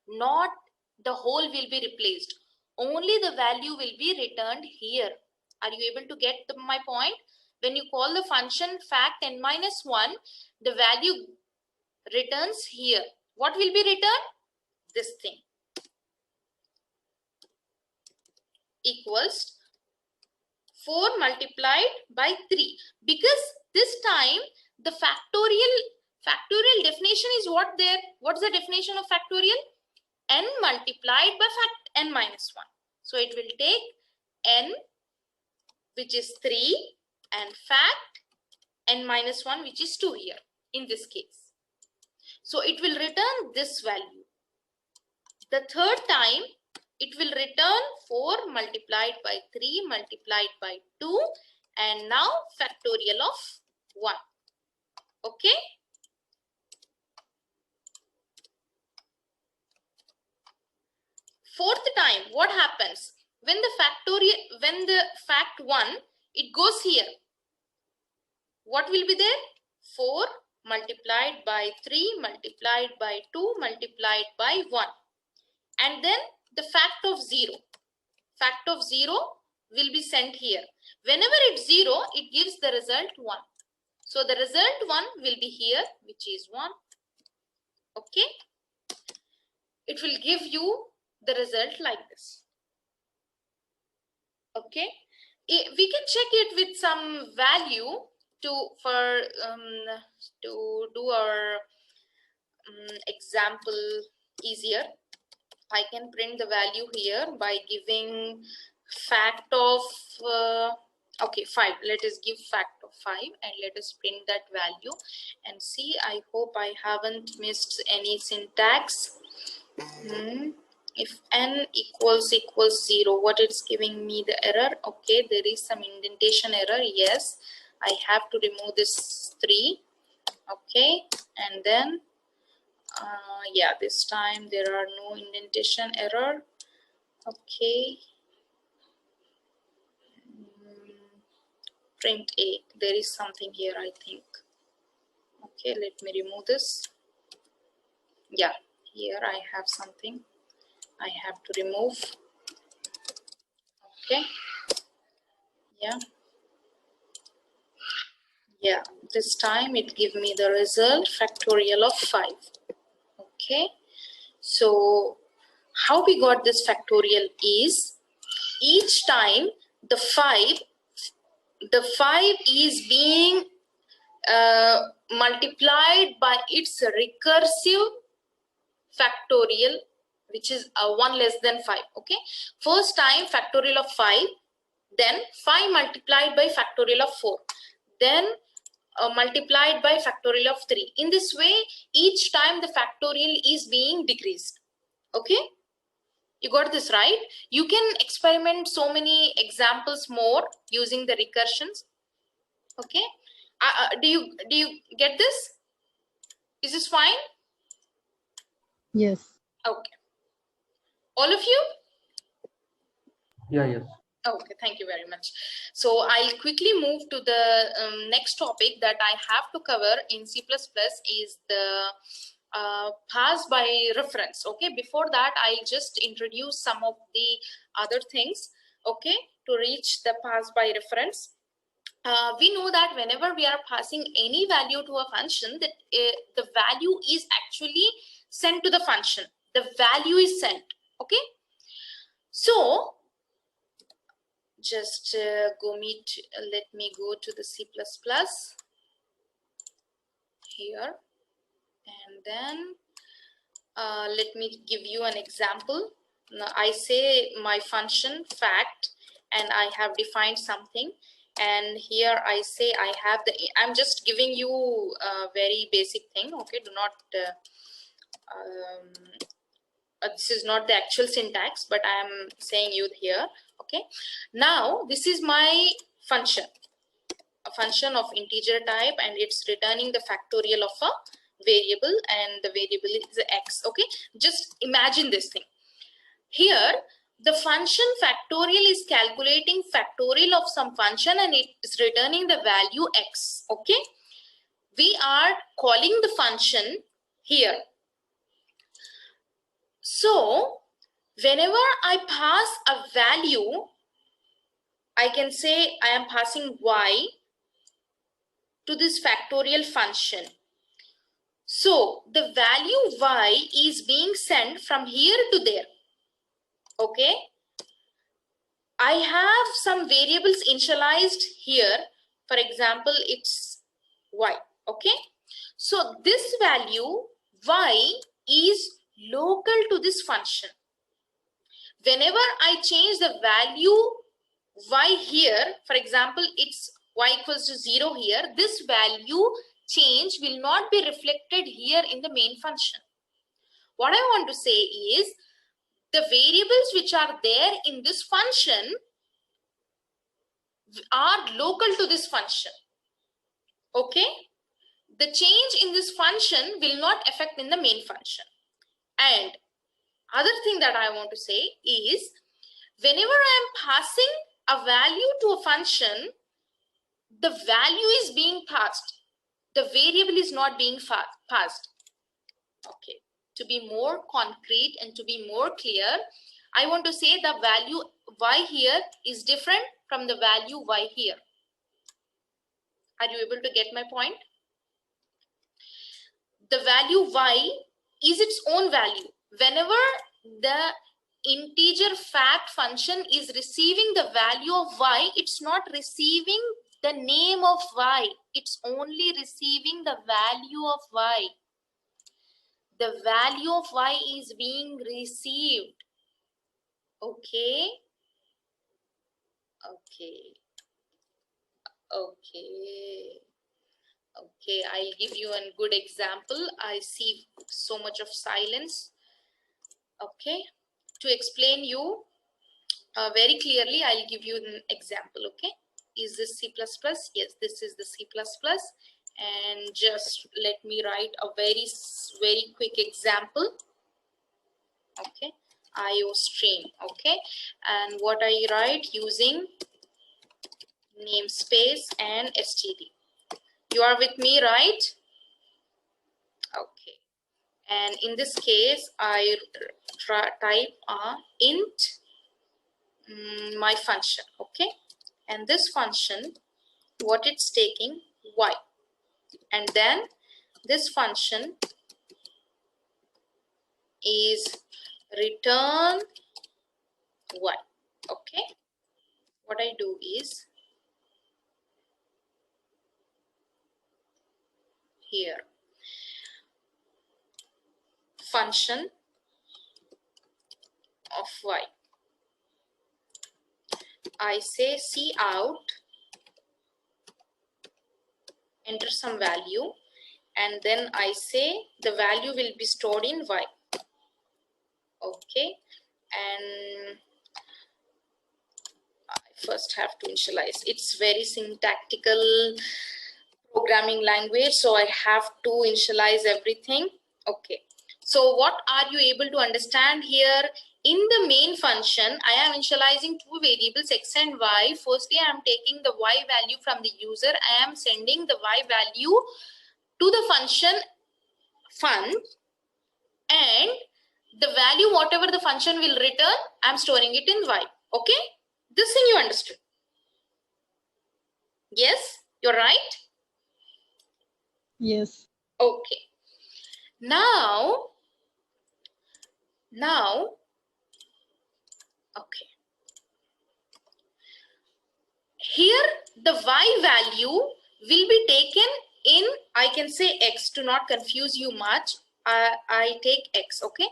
Not the whole will be replaced. Only the value will be returned here. Are you able to get my point? When you call the function fact n minus 1, the value returns here. What will be returned? This thing. Equals 4 multiplied by 3. Because this time the factorial definition is what there? What's the definition of factorial? N multiplied by fact n minus 1. So it will take n, which is 3, and fact n minus 1, which is 2 here in this case. So it will return this value. The third time it will return 4 multiplied by 3 multiplied by 2, and now factorial of 1. Okay. Fourth time, what happens? When the fact 1, it goes here. What will be there? 4 multiplied by 3 multiplied by 2 multiplied by 1. And then the fact of 0. Fact of 0 will be sent here. Whenever it's 0, it gives the result 1. So the result 1 will be here, which is 1. Okay. It will give you the result like this. Okay. We can check it with some value to do our example easier. I can print the value here by giving fact of 5. Let us give fact of 5 and let us print that value and see. I hope I haven't missed any syntax. If n equals 0, what it's giving me the error? Okay, there is some indentation error. Yes, I have to remove this 3. Okay, and then Yeah, this time there are no indentation error. Okay. Print A, there is something here, I think. Okay, let me remove this. Yeah, here I have something I have to remove. Okay. Yeah, this time it give me the result factorial of 5. Okay, so how we got this factorial is each time the 5 is being multiplied by its recursive factorial, which is 1 less than 5. Okay, first time factorial of 5, then 5 multiplied by factorial of 4, then multiplied by factorial of 3. In this way, each time the factorial is being decreased. Okay, you got this right? You can experiment so many examples more using the recursions. Okay, do you get this? Is this fine? Yes. Okay, all of you? Yeah, yes. Okay, thank you very much. So I'll quickly move to the next topic that I have to cover in C++ is the pass by reference. Okay, before that I'll just introduce some of the other things, okay, to reach the pass by reference. We know that whenever we are passing any value to a function, that the value is actually sent to the function. The value is sent. Okay, so just let me go to the C++ here, and then let me give you an example. Now, I say my function fact, and I have defined something, and here I say I have I'm just giving you a very basic thing. Okay, do not this is not the actual syntax, but I am saying you here. Okay, now this is my function, a function of integer type, and it's returning the factorial of a variable, and the variable is x. Okay, just imagine this thing. Here the function factorial is calculating factorial of some function, and it is returning the value x. Okay, we are calling the function here. So whenever I pass a value, I can say I am passing y to this factorial function. So the value y is being sent from here to there. Okay, I have some variables initialized here. For example, it's y. Okay, so this value y is local to this function. Whenever I change the value y here, for example, it's y equals to 0 here, this value change will not be reflected here in the main function. What I want to say is the variables which are there in this function are local to this function. Okay, the change in this function will not affect in the main function. And other thing that I want to say is whenever I am passing a value to a function, the value is being passed, the variable is not being passed. Okay, to be more concrete and to be more clear, I want to say the value y here is different from the value y here. Are you able to get my point? The value y is its own value. Whenever the integer fact function is receiving the value of y, it's not receiving the name of y, it's only receiving the value of y. The value of y is being received. Okay, okay, I'll give you a good example. I see so much of silence. Okay, to explain you very clearly, I'll give you an example. Okay, is this C++? Yes, this is the C++. and just let me write a very quick example. Okay, IOStream. Okay, and what I write using namespace and std. You are with me, right? Okay, and in this case I type int my function. Okay, and this function, what it's taking, y, and then this function is return y. Okay, what I do is here function of y, I say cout, enter some value, and then I say the value will be stored in y. Okay, and I first have to initialize. It's very syntactical programming language, so I have to initialize everything. Okay, so what are you able to understand here? In the main function, I am initializing two variables x and y. Firstly, I am taking the y value from the user. I am sending the y value to the function fun, and the value whatever the function will return, I am storing it in y. Okay, this thing you understood? Yes, you're right. Yes. Okay. Now, okay. Here the y value will be taken in, I can say x to not confuse you much. I take x. Okay.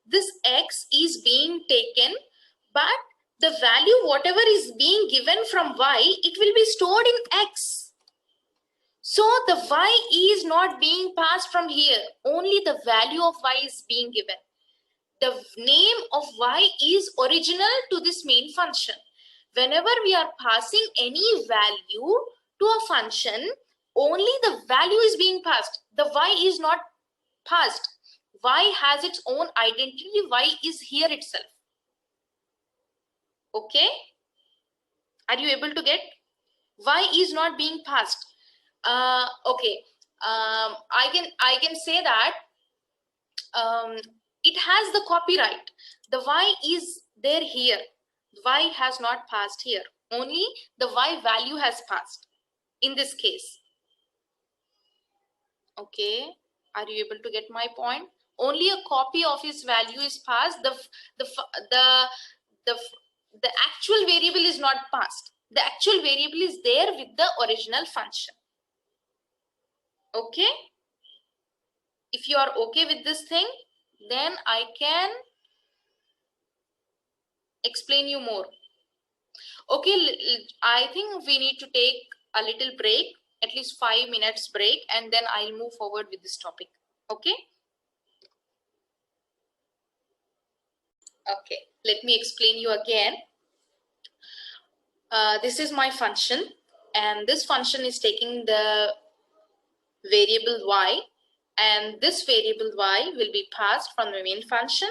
This x is being taken, but the value whatever is being given from y, it will be stored in x. So the y is not being passed from here. Only the value of y is being given. The name of y is original to this main function. Whenever we are passing any value to a function, only the value is being passed. The y is not passed. Y has its own identity. Y is here itself. Okay? Are you able to get? Y is not being passed. Okay. I can say that it has the copyright. The y is there here. Y has not passed here. Only the y value has passed in this case. Okay, are you able to get my point? Only a copy of his value is passed. The actual variable is not passed. The actual variable is there with the original function. Okay, if you are okay with this thing, then I can explain you more. Okay, I think we need to take a little break, at least 5 minutes break, and then I'll move forward with this topic. Okay. Okay, let me explain you again. This is my function, and this function is taking the variable y, and this variable y will be passed from the main function.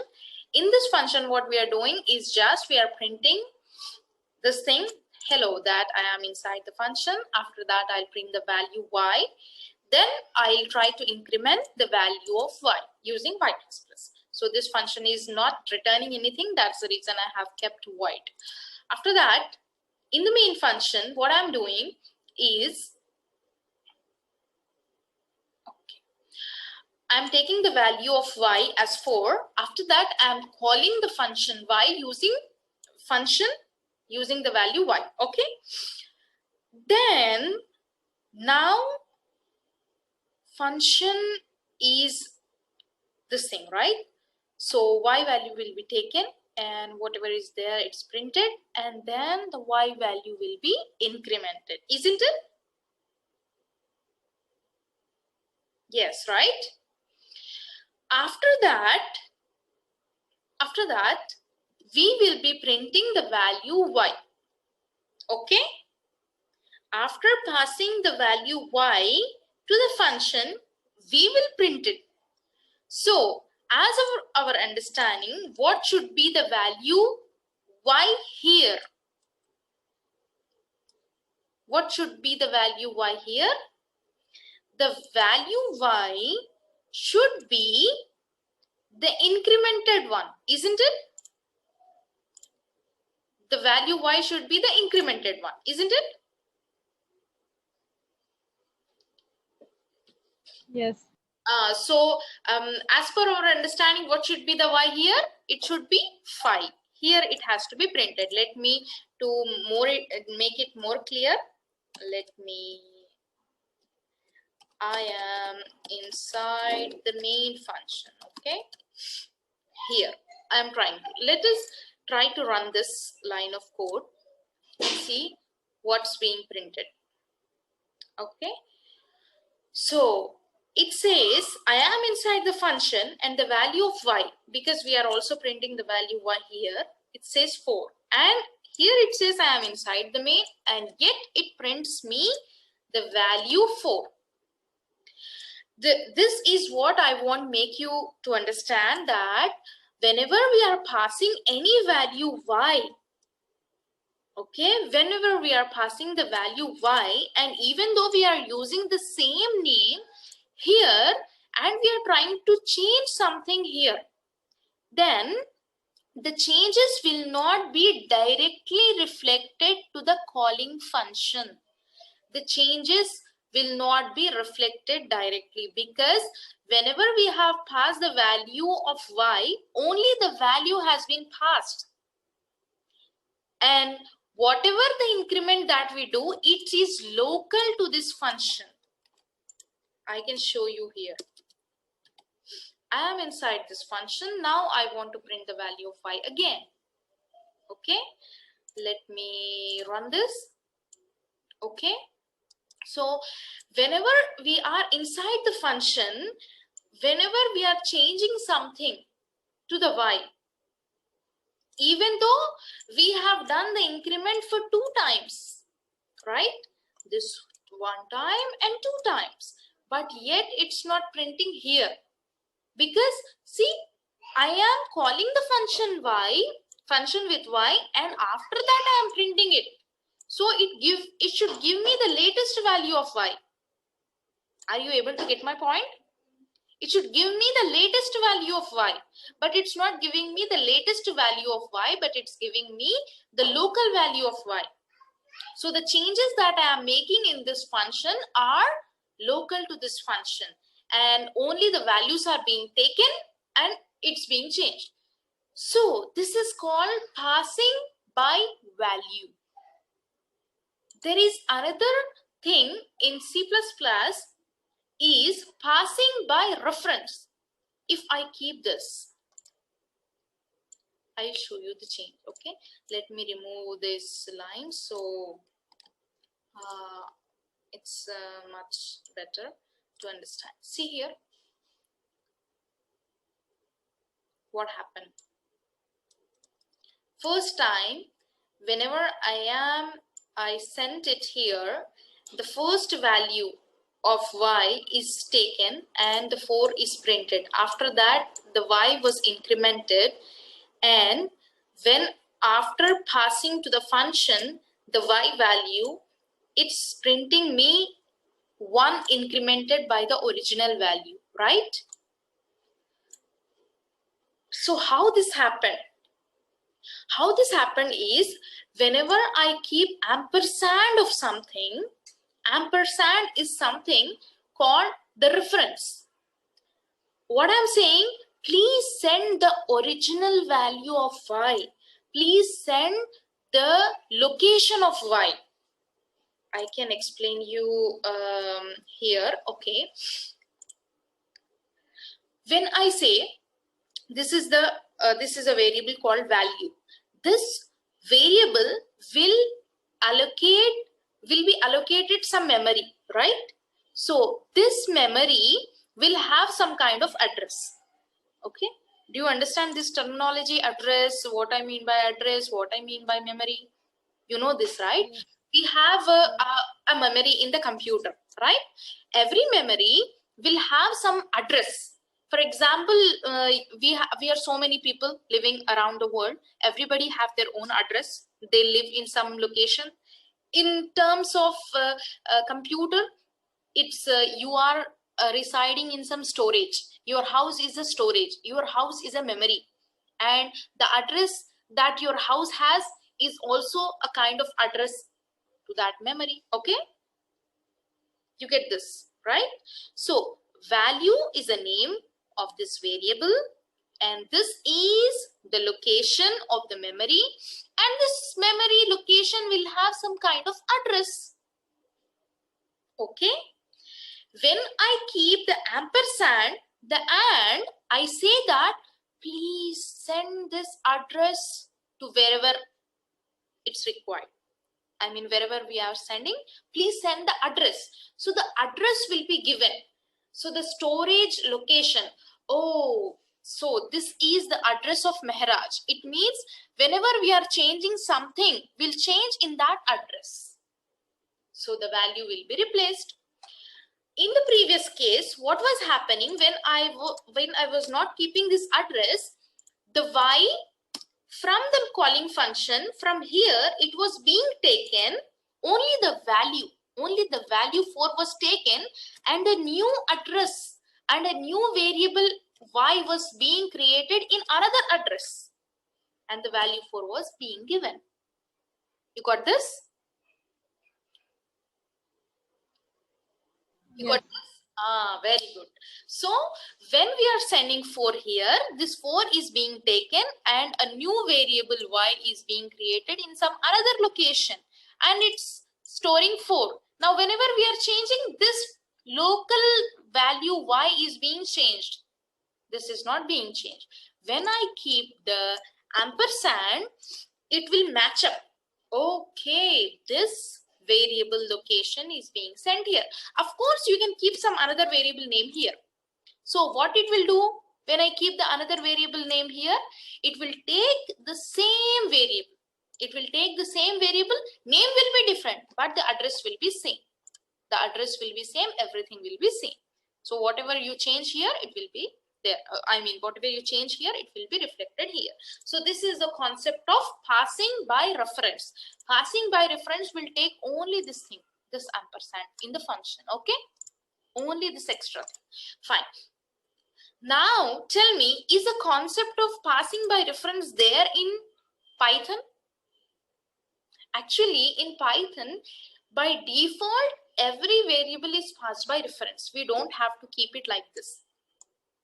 In this function, what we are doing is just we are printing this thing, hello, that I am inside the function. After that, I'll print the value y. Then I'll try to increment the value of y using y++. So this function is not returning anything. That's the reason I have kept void. After that, in the main function, what I'm doing is, I'm taking the value of y as 4. After that, I'm calling the function y using the value y. Okay. Then now function is this thing, right? So y value will be taken, and whatever is there, it's printed, and then the y value will be incremented, isn't it? Yes, right? After that, we will be printing the value y. Okay? After passing the value y to the function, we will print it. So as our understanding, what should be the value y here? What should be the value y here? The value y should be the incremented one, isn't it? The value y should be the incremented one, isn't it? Yes. As per our understanding, what should be the y here? It should be 5. Here it has to be printed. Let me make it more clear. I am inside the main function. Okay. Here I am trying to. Let us try to run this line of code and see what's being printed. Okay. So it says I am inside the function and the value of y, because we are also printing the value y here, it says 4, and here it says I am inside the main, and yet it prints me the value 4. This is what I want make you to understand, that whenever we are passing any value y, okay, whenever we are passing the value y, and even though we are using the same name here and we are trying to change something here, then the changes will not be directly reflected to the calling function. The changes will not be reflected directly, because whenever we have passed the value of y, only the value has been passed, and whatever the increment that we do, it is local to this function. I can show you here. I am inside this function. Now I want to print the value of y again. Okay, let me run this. Okay, so whenever we are inside the function, whenever we are changing something to the y, even though we have done the increment for 2 times, right? This 1 time and 2 times, but yet it's not printing here, because see, I am calling the function with y, and after that I am printing it. So it should give me the latest value of y. Are you able to get my point? It should give me the latest value of y, but it's not giving me the latest value of y, but it's giving me the local value of y. So the changes that I am making in this function are local to this function, and only the values are being taken and it's being changed. So this is called passing by value. There is another thing in C++ is passing by reference. If I keep this, I'll show you the change. Okay, let me remove this line so it's much better to understand. See here what happened. First time, whenever I sent it here, the first value of y is taken and the 4 is printed. After that, the y was incremented, and when after passing to the function the y value, it's printing me 1 incremented by the original value, right? So how this happened? How this happened is, whenever I keep ampersand of something, ampersand is something called the reference. What I'm saying, please send the original value of y. Please send the location of y. I can explain you here. Okay. When I say this is a variable called value, this variable will be allocated some memory, right? So this memory will have some kind of address. Okay, do you understand this terminology? Address, what I mean by address, what I mean by memory? You know this, right? We have a memory in the computer. right? Every memory will have some address. For example, we are so many people living around the world. Everybody have their own address. They live in some location. In terms of computer, it's you are residing in some storage. Your house is a storage. Your house is a memory, and the address that your house has is also a kind of address to that memory. Okay, you get this, right? So value is a name of this variable, and this is the location of the memory, and this memory location will have some kind of address. Okay, when I keep the ampersand, the and, I say that please send this address to wherever it's required. I mean, wherever we are sending, please send the address. So the address will be given. So the storage location, oh, so this is the address of Mehraj. It means whenever we are changing something, we'll change in that address. So the value will be replaced. In the previous case, what was happening when I was not keeping this address, the y from the calling function, from here, it was being taken, only the value 4 was taken, and a new address and a new variable y was being created in another address, and the value 4 was being given. You got this? You got this? Ah, very good. So when we are sending 4 here, this 4 is being taken and a new variable y is being created in some another location, and it's storing 4. Now whenever we are changing, this local value y is being changed. This is not being changed. When I keep the ampersand, it will match up. Okay, this variable location is being sent here. Of course, you can keep some another variable name here. So what it will do when I keep the another variable name here, it will take the same variable. It will take the same variable, name will be different, but the address will be same. The address will be same, everything will be same. So whatever you change here, it will be there. Whatever you change here, it will be reflected here. So this is the concept of passing by reference. Passing by reference will take only this thing, this ampersand in the function. Okay, only this extra thing. Fine. Now tell me, is the concept of passing by reference there in Python? Actually, in Python, by default, every variable is passed by reference. We don't have to keep it like this.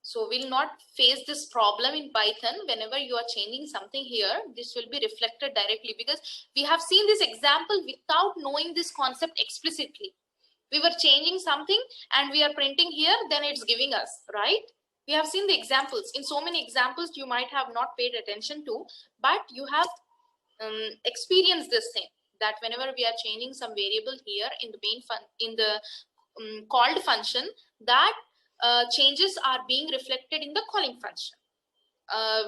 So we'll not face this problem in Python. Whenever you are changing something here, this will be reflected directly, because we have seen this example without knowing this concept explicitly. We were changing something and we are printing here, then it's giving us, right? We have seen the examples. In so many examples, you might have not paid attention to, but you have experienced this thing, that whenever we are changing some variable here in the main called function, that changes are being reflected in the calling function.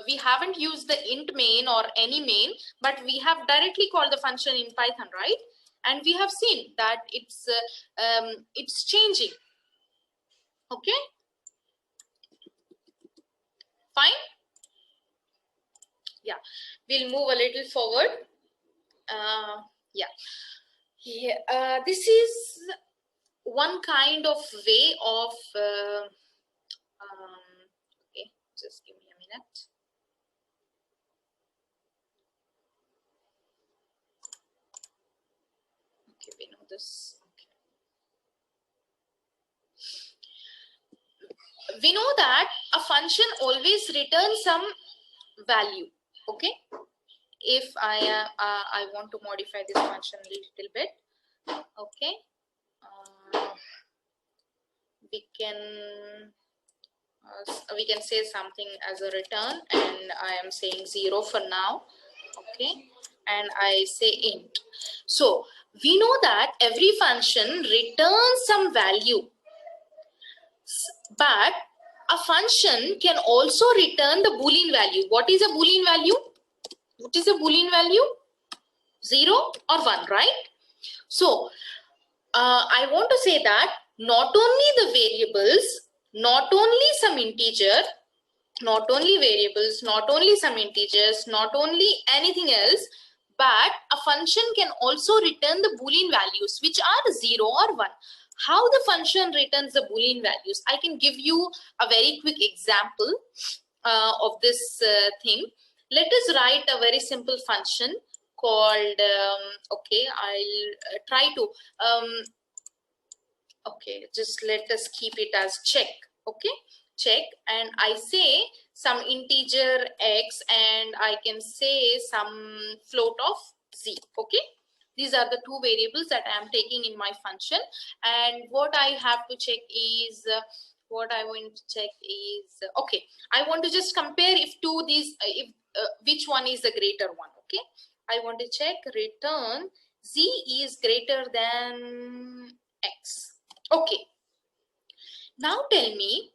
We haven't used the int main or any main, but we have directly called the function in Python, right? And we have seen that it's changing. Okay, fine. Yeah, we'll move a little forward. This is one kind of way of okay, just give me a minute. Okay, we know this. Okay. We know that a function always returns some value. Okay, if I want to modify this function a little bit. Okay, we can say something as a return, and I am saying 0 for now. Okay, and I say int. So we know that every function returns some value, but a function can also return the Boolean value. What is a Boolean value? What is a Boolean value? 0 or 1, right? So I want to say that not only the variables, not only some integer, not only variables, not only some integers, not only anything else, but a function can also return the Boolean values which are 0 or 1. How the function returns the Boolean values? I can give you a very quick example of this thing. Let us write a very simple function called, okay, I'll try to, okay, just let us keep it as check, okay, check, and I say some integer x and I can say some float of z, okay. These are the two variables that I am taking in my function, and what I have to check is, what I want to check is, okay, I want to just compare if two these, if which one is the greater one, okay. I want to check return z is greater than x. Okay, now tell me,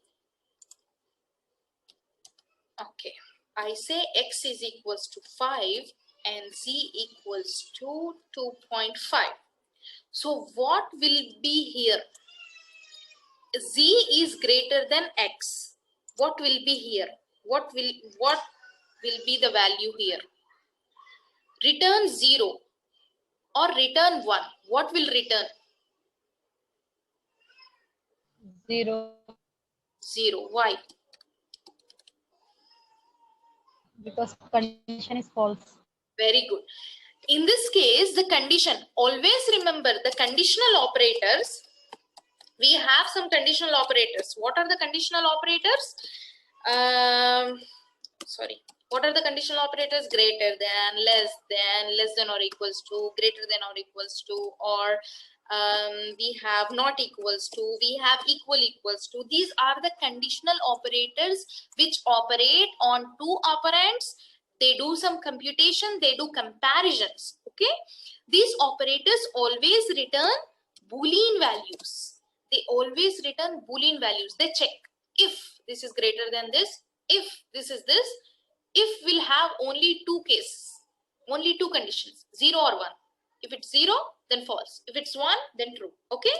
okay, I say x is equals to 5 and z equals to 2.5. So what will be here? Z is greater than x. What will be here? What will be the value here? Return 0 or return 1. What will return? 0. 0. Why? Because condition is false. Very good. In this case, the condition, always remember the conditional operators. We have some conditional operators. What are the conditional operators? Sorry. What are the conditional operators? Greater than, less than or equals to, greater than or equals to, or we have not equals to, we have equals to. These are the conditional operators which operate on two operands. They do some computation, they do comparisons, okay. These operators always return Boolean values. They always return Boolean values. They check if this is greater than this, if this is this, if we'll have only two cases, only two conditions, 0 or 1. If it's 0, then false. If it's 1, then true. Okay,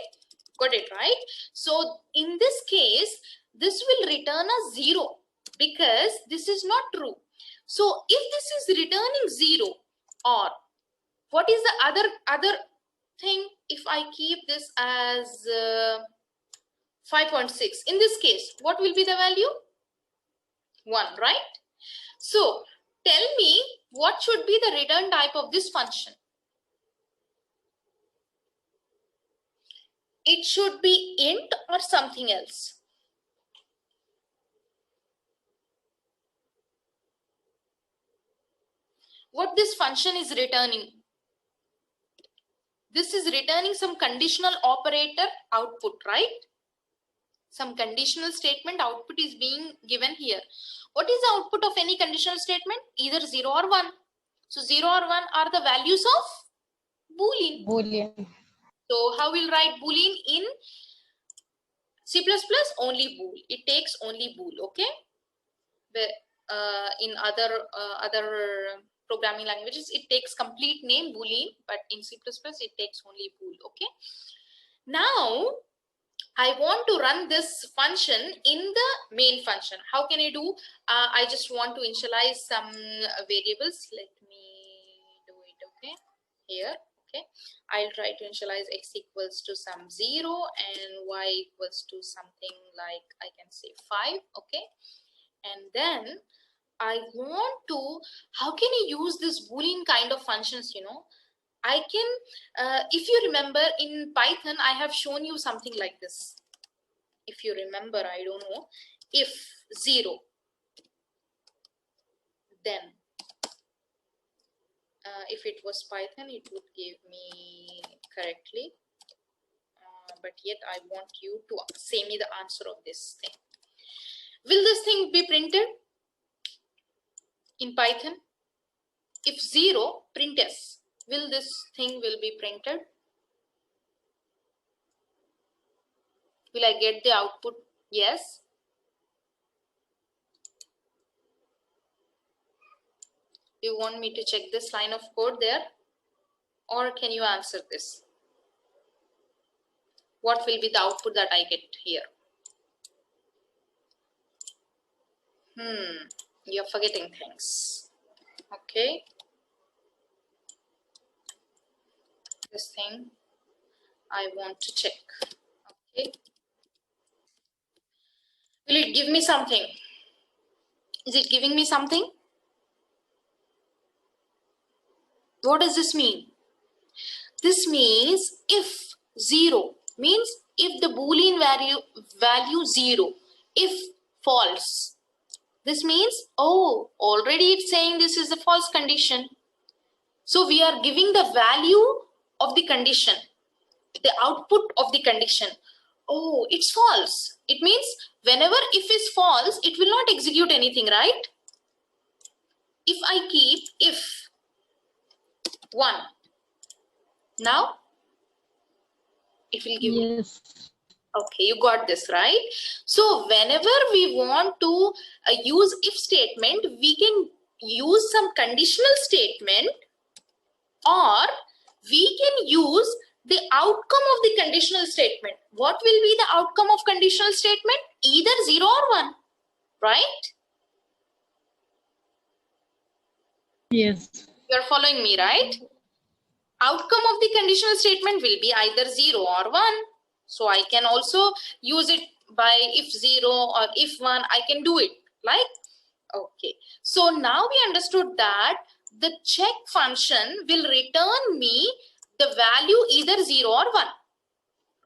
got it, right? So in this case, this will return a 0 because this is not true. So if this is returning 0, or what is the other thing if I keep this as 5.6? In this case, what will be the value? 1, right? So tell me what should be the return type of this function? It should be int or something else. What this function is returning? This is returning some conditional operator output, right? Some conditional statement output is being given here. What is the output of any conditional statement? Either 0 or 1. So 0 or 1 are the values of Boolean. Boolean. So how we'll write Boolean in C++? Only bool. It takes only bool, okay? In other programming languages, it takes complete name Boolean, but in C++ it takes only bool, okay? Now I want to run this function in the main function. How can I do? I just want to initialize some variables. Let me do it, okay? Here, okay. I'll try to initialize x equals to some 0 and y equals to something like, I can say 5, okay? And then I want to, how can I use this Boolean kind of functions, you know? I can, if you remember in Python, I have shown you something like this. If you remember, I don't know, if 0, then if it was Python, it would give me correctly. But yet I want you to say me the answer of this thing. Will this thing be printed in Python? If 0, print s. Will this thing will be printed? Will I get the output? Yes. You want me to check this line of code there? Or can you answer this? What will be the output that I get here? You're forgetting things. Okay. This thing I want to check. Okay. Will it give me something? Is it giving me something? What does this mean? This means if 0 means if the Boolean value 0, if false. This means, oh, already it's saying this is a false condition. So we are giving the value of the condition, the output of the condition. Oh, it's false. It means whenever if is false, it will not execute anything, right? If I keep if 1, now it will give me. Yes. Okay, you got this, right? So whenever we want to use if statement, we can use some conditional statement, or we can use the outcome of the conditional statement. What will be the outcome of conditional statement? Either 0 or 1, right? Yes. You're following me, right? Outcome of the conditional statement will be either 0 or 1. So I can also use it by if 0 or if 1, I can do it like, okay. So now we understood that the check function will return me the value either 0 or 1,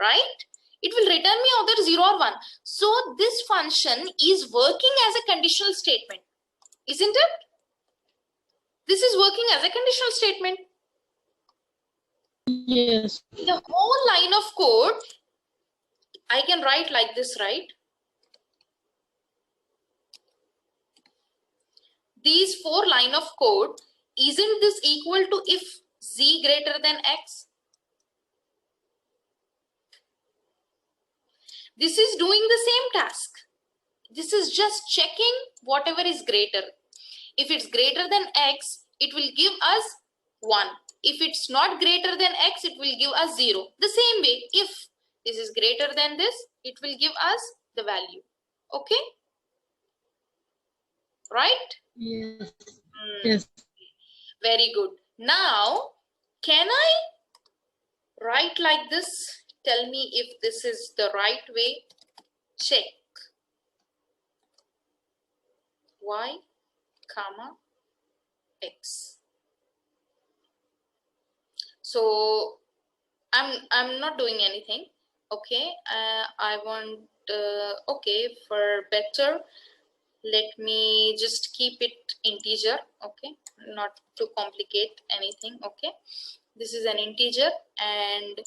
right? It will return me either 0 or 1. So this function is working as a conditional statement, isn't it? This is working as a conditional statement. Yes. The whole line of code, I can write like this, right? These 4 line of code, isn't this equal to if z greater than x? This is doing the same task. This is just checking whatever is greater. If it's greater than x, it will give us 1. If it's not greater than x, it will give us 0. The same way, if this is greater than this, it will give us the value. Okay? Right? Yes. Yes. Very good. Now, can I write like this? Tell me if this is the right way. Check y, comma, x. So I'm not doing anything. Okay, I want okay, for better, let me just keep it integer. Okay, not to complicate anything. Okay, this is an integer, and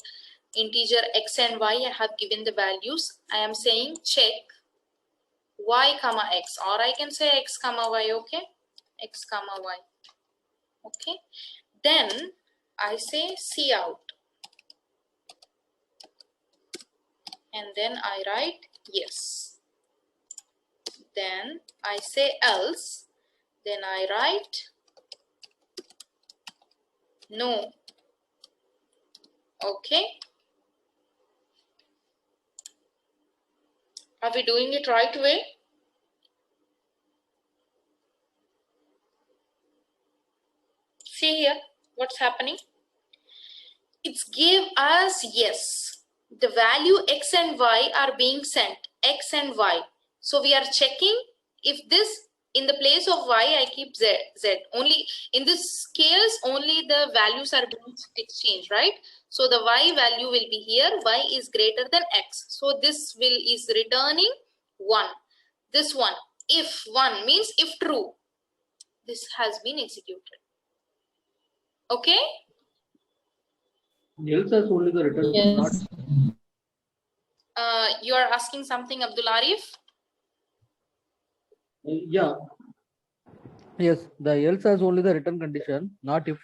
integer x and y, I have given the values. I am saying check y comma x, or I can say x comma y. Okay, x comma y. Okay, then I say cout, and then I write yes. Then I say else, then I write no. Okay, are we doing it right way? See here what's happening. It's give us yes, the value x and y are being sent, x and y. So we are checking if this, in the place of y I keep z. Only in this scales only the values are being exchanged, right? So the y value will be here, y is greater than x. So this is returning 1. This one, if 1 means if true, this has been executed. Okay? Else has only the return, not. Yes. You are asking something, Abdul Arif? Yeah. Yes, the else has only the return condition, not if.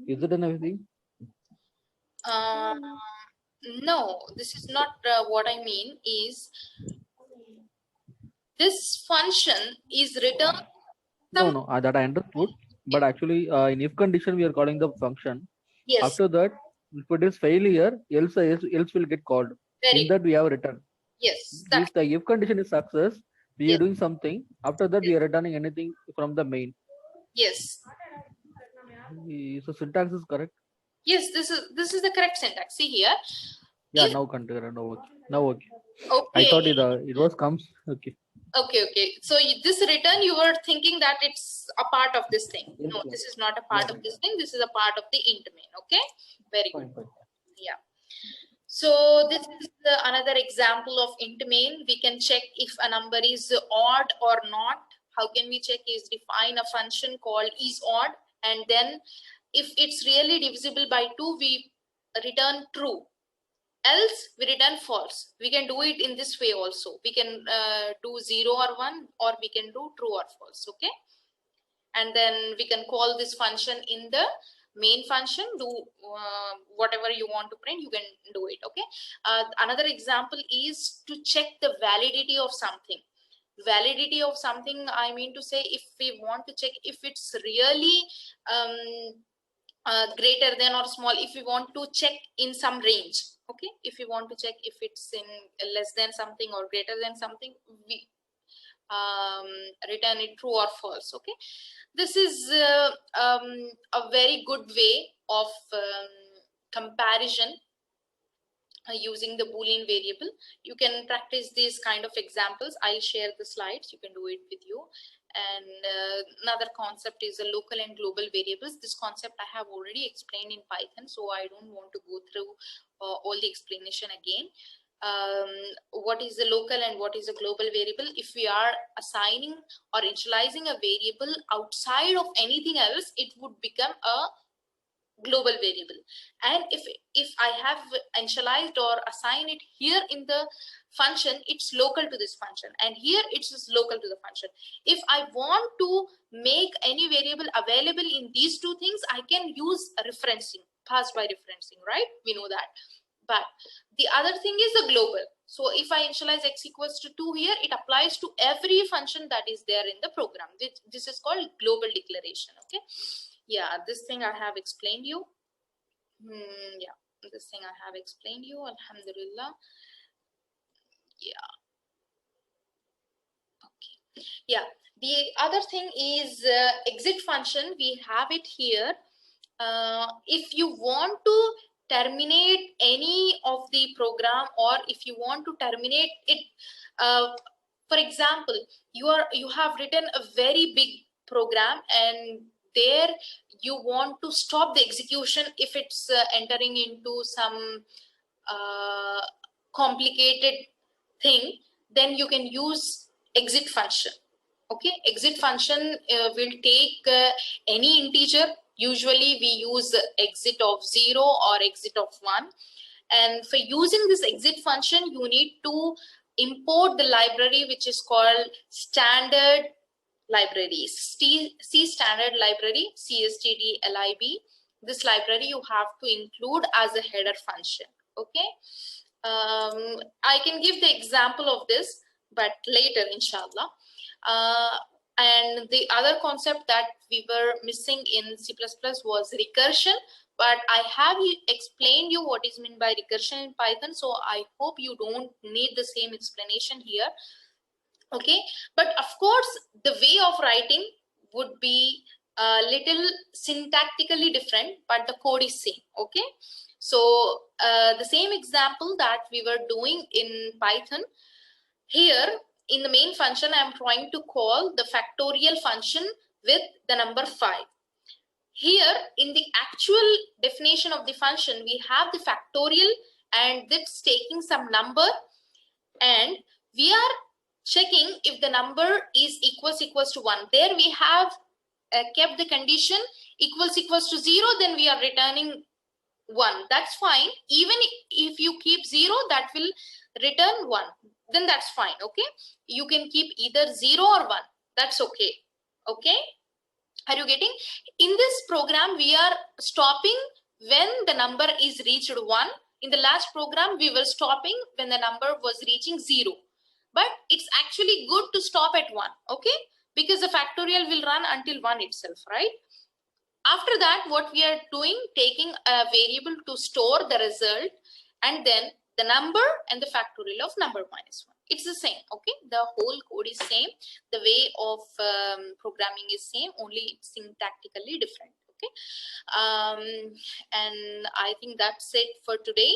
Is it an everything? No, this is not what I mean. Is this function is returned? No, that I understood. But actually, in if condition, we are calling the function. Yes. After that, If it is failure, else will get called. Very In that we have return. yes. If the if condition is success, we Yes. are doing something. After that, we are returning anything from the main. Yes. So syntax is correct. Yes, this is the correct syntax. See here. Yeah, If- now continue. Now okay. Now okay. Okay. I thought it was comes. Okay. Okay. So this return, you were thinking that it's a part of this thing. Yes, No, yes. this is not a part of this thing. This is a part of the int main. Okay. Very good. Fine. Yeah. So this is another example of int main. We can check if a number is odd or not. How can we check? Is define a function called is_odd, and then if it's really divisible by 2, we return true. Else we return false. We can do it in this way also. We can do 0 or 1, or we can do true or false. Okay. And then we can call this function in the main function. Do whatever you want to print, you can do it. Okay. Another example is to check the validity of something. Validity of something, I mean to say, if we want to check if it's really greater than or small, if we want to check in some range. Okay, if we want to check if it's in less than something or greater than something, we return it true or false. Okay, this is a very good way of comparison using the Boolean variable. You can practice these kind of examples. I'll share the slides. You can do it with you. And another concept is a local and global variables. This concept I have already explained in Python, so I don't want to go through all the explanation again. What is the local and what is a global variable? If we are assigning or initializing a variable outside of anything else, it would become a global variable. And if I have initialized or assigned it here in the function, it's local to this function, and here it's just local to the function. If I want to make any variable available in these two things, I can use referencing, pass by referencing, right? We know that. But the other thing is the global. So if I initialize x equals to 2 here, it applies to every function that is there in the program. This is called global declaration. Okay. Yeah, this thing I have explained you. Yeah, this thing I have explained you. Alhamdulillah. Yeah. Okay. Yeah. The other thing is exit function. We have it here. If you want to terminate any of the program, or if you want to terminate it, for example, you have written a very big program, and there you want to stop the execution if it's entering into some complicated thing, then you can use exit function. Okay, exit function will take any integer. Usually we use exit of 0 or exit of 1, and for using this exit function you need to import the library which is called standard libraries. C standard library, CSTDLIB. This library you have to include as a header function. Okay, I can give the example of this, but later, inshallah. And the other concept that we were missing in C++ was recursion, but I have explained you what is meant by recursion in Python, so I hope you don't need the same explanation here. Okay, but of course the way of writing would be a little syntactically different, but the code is same. Okay, so the same example that we were doing in Python, here in the main function I'm trying to call the factorial function with the number 5. Here in the actual definition of the function we have the factorial, and that's taking some number, and we are checking if the number is equals to 1. There we have kept the condition equals to 0, then we are returning 1. That's fine. Even if you keep 0, that will return 1. Then that's fine. Okay, you can keep either 0 or 1. That's okay. Okay, are you getting? In this program we are stopping when the number is reached 1. In the last program we were stopping when the number was reaching 0. But it's actually good to stop at 1, okay? Because the factorial will run until 1 itself, right? After that, what we are doing, taking a variable to store the result, and then the number and the factorial of number minus 1. It's the same, okay? The whole code is same. The way of programming is same, only it's syntactically different, okay? And I think that's it for today.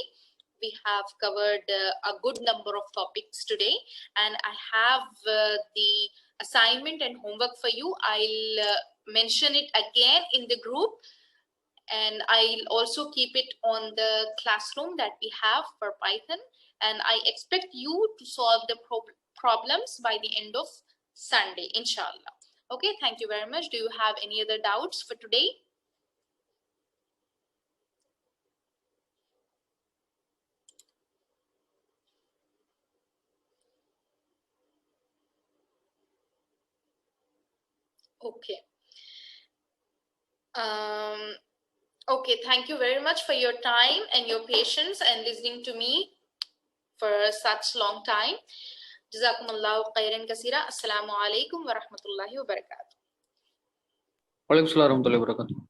We have covered a good number of topics today, and I have the assignment and homework for you. I'll mention it again in the group, and I'll also keep it on the classroom that we have for Python, and I expect you to solve the problems by the end of Sunday, inshallah. Okay, thank you very much. Do you have any other doubts for today? Okay. Okay, thank you very much for your time and your patience and listening to me for such long time. Jazakumullahu khairan kaseera. Assalamu alaikum wa rahmatullahi wa barakatuh. Wa alaikum assalam wa rahmatullahi wa barakatuh.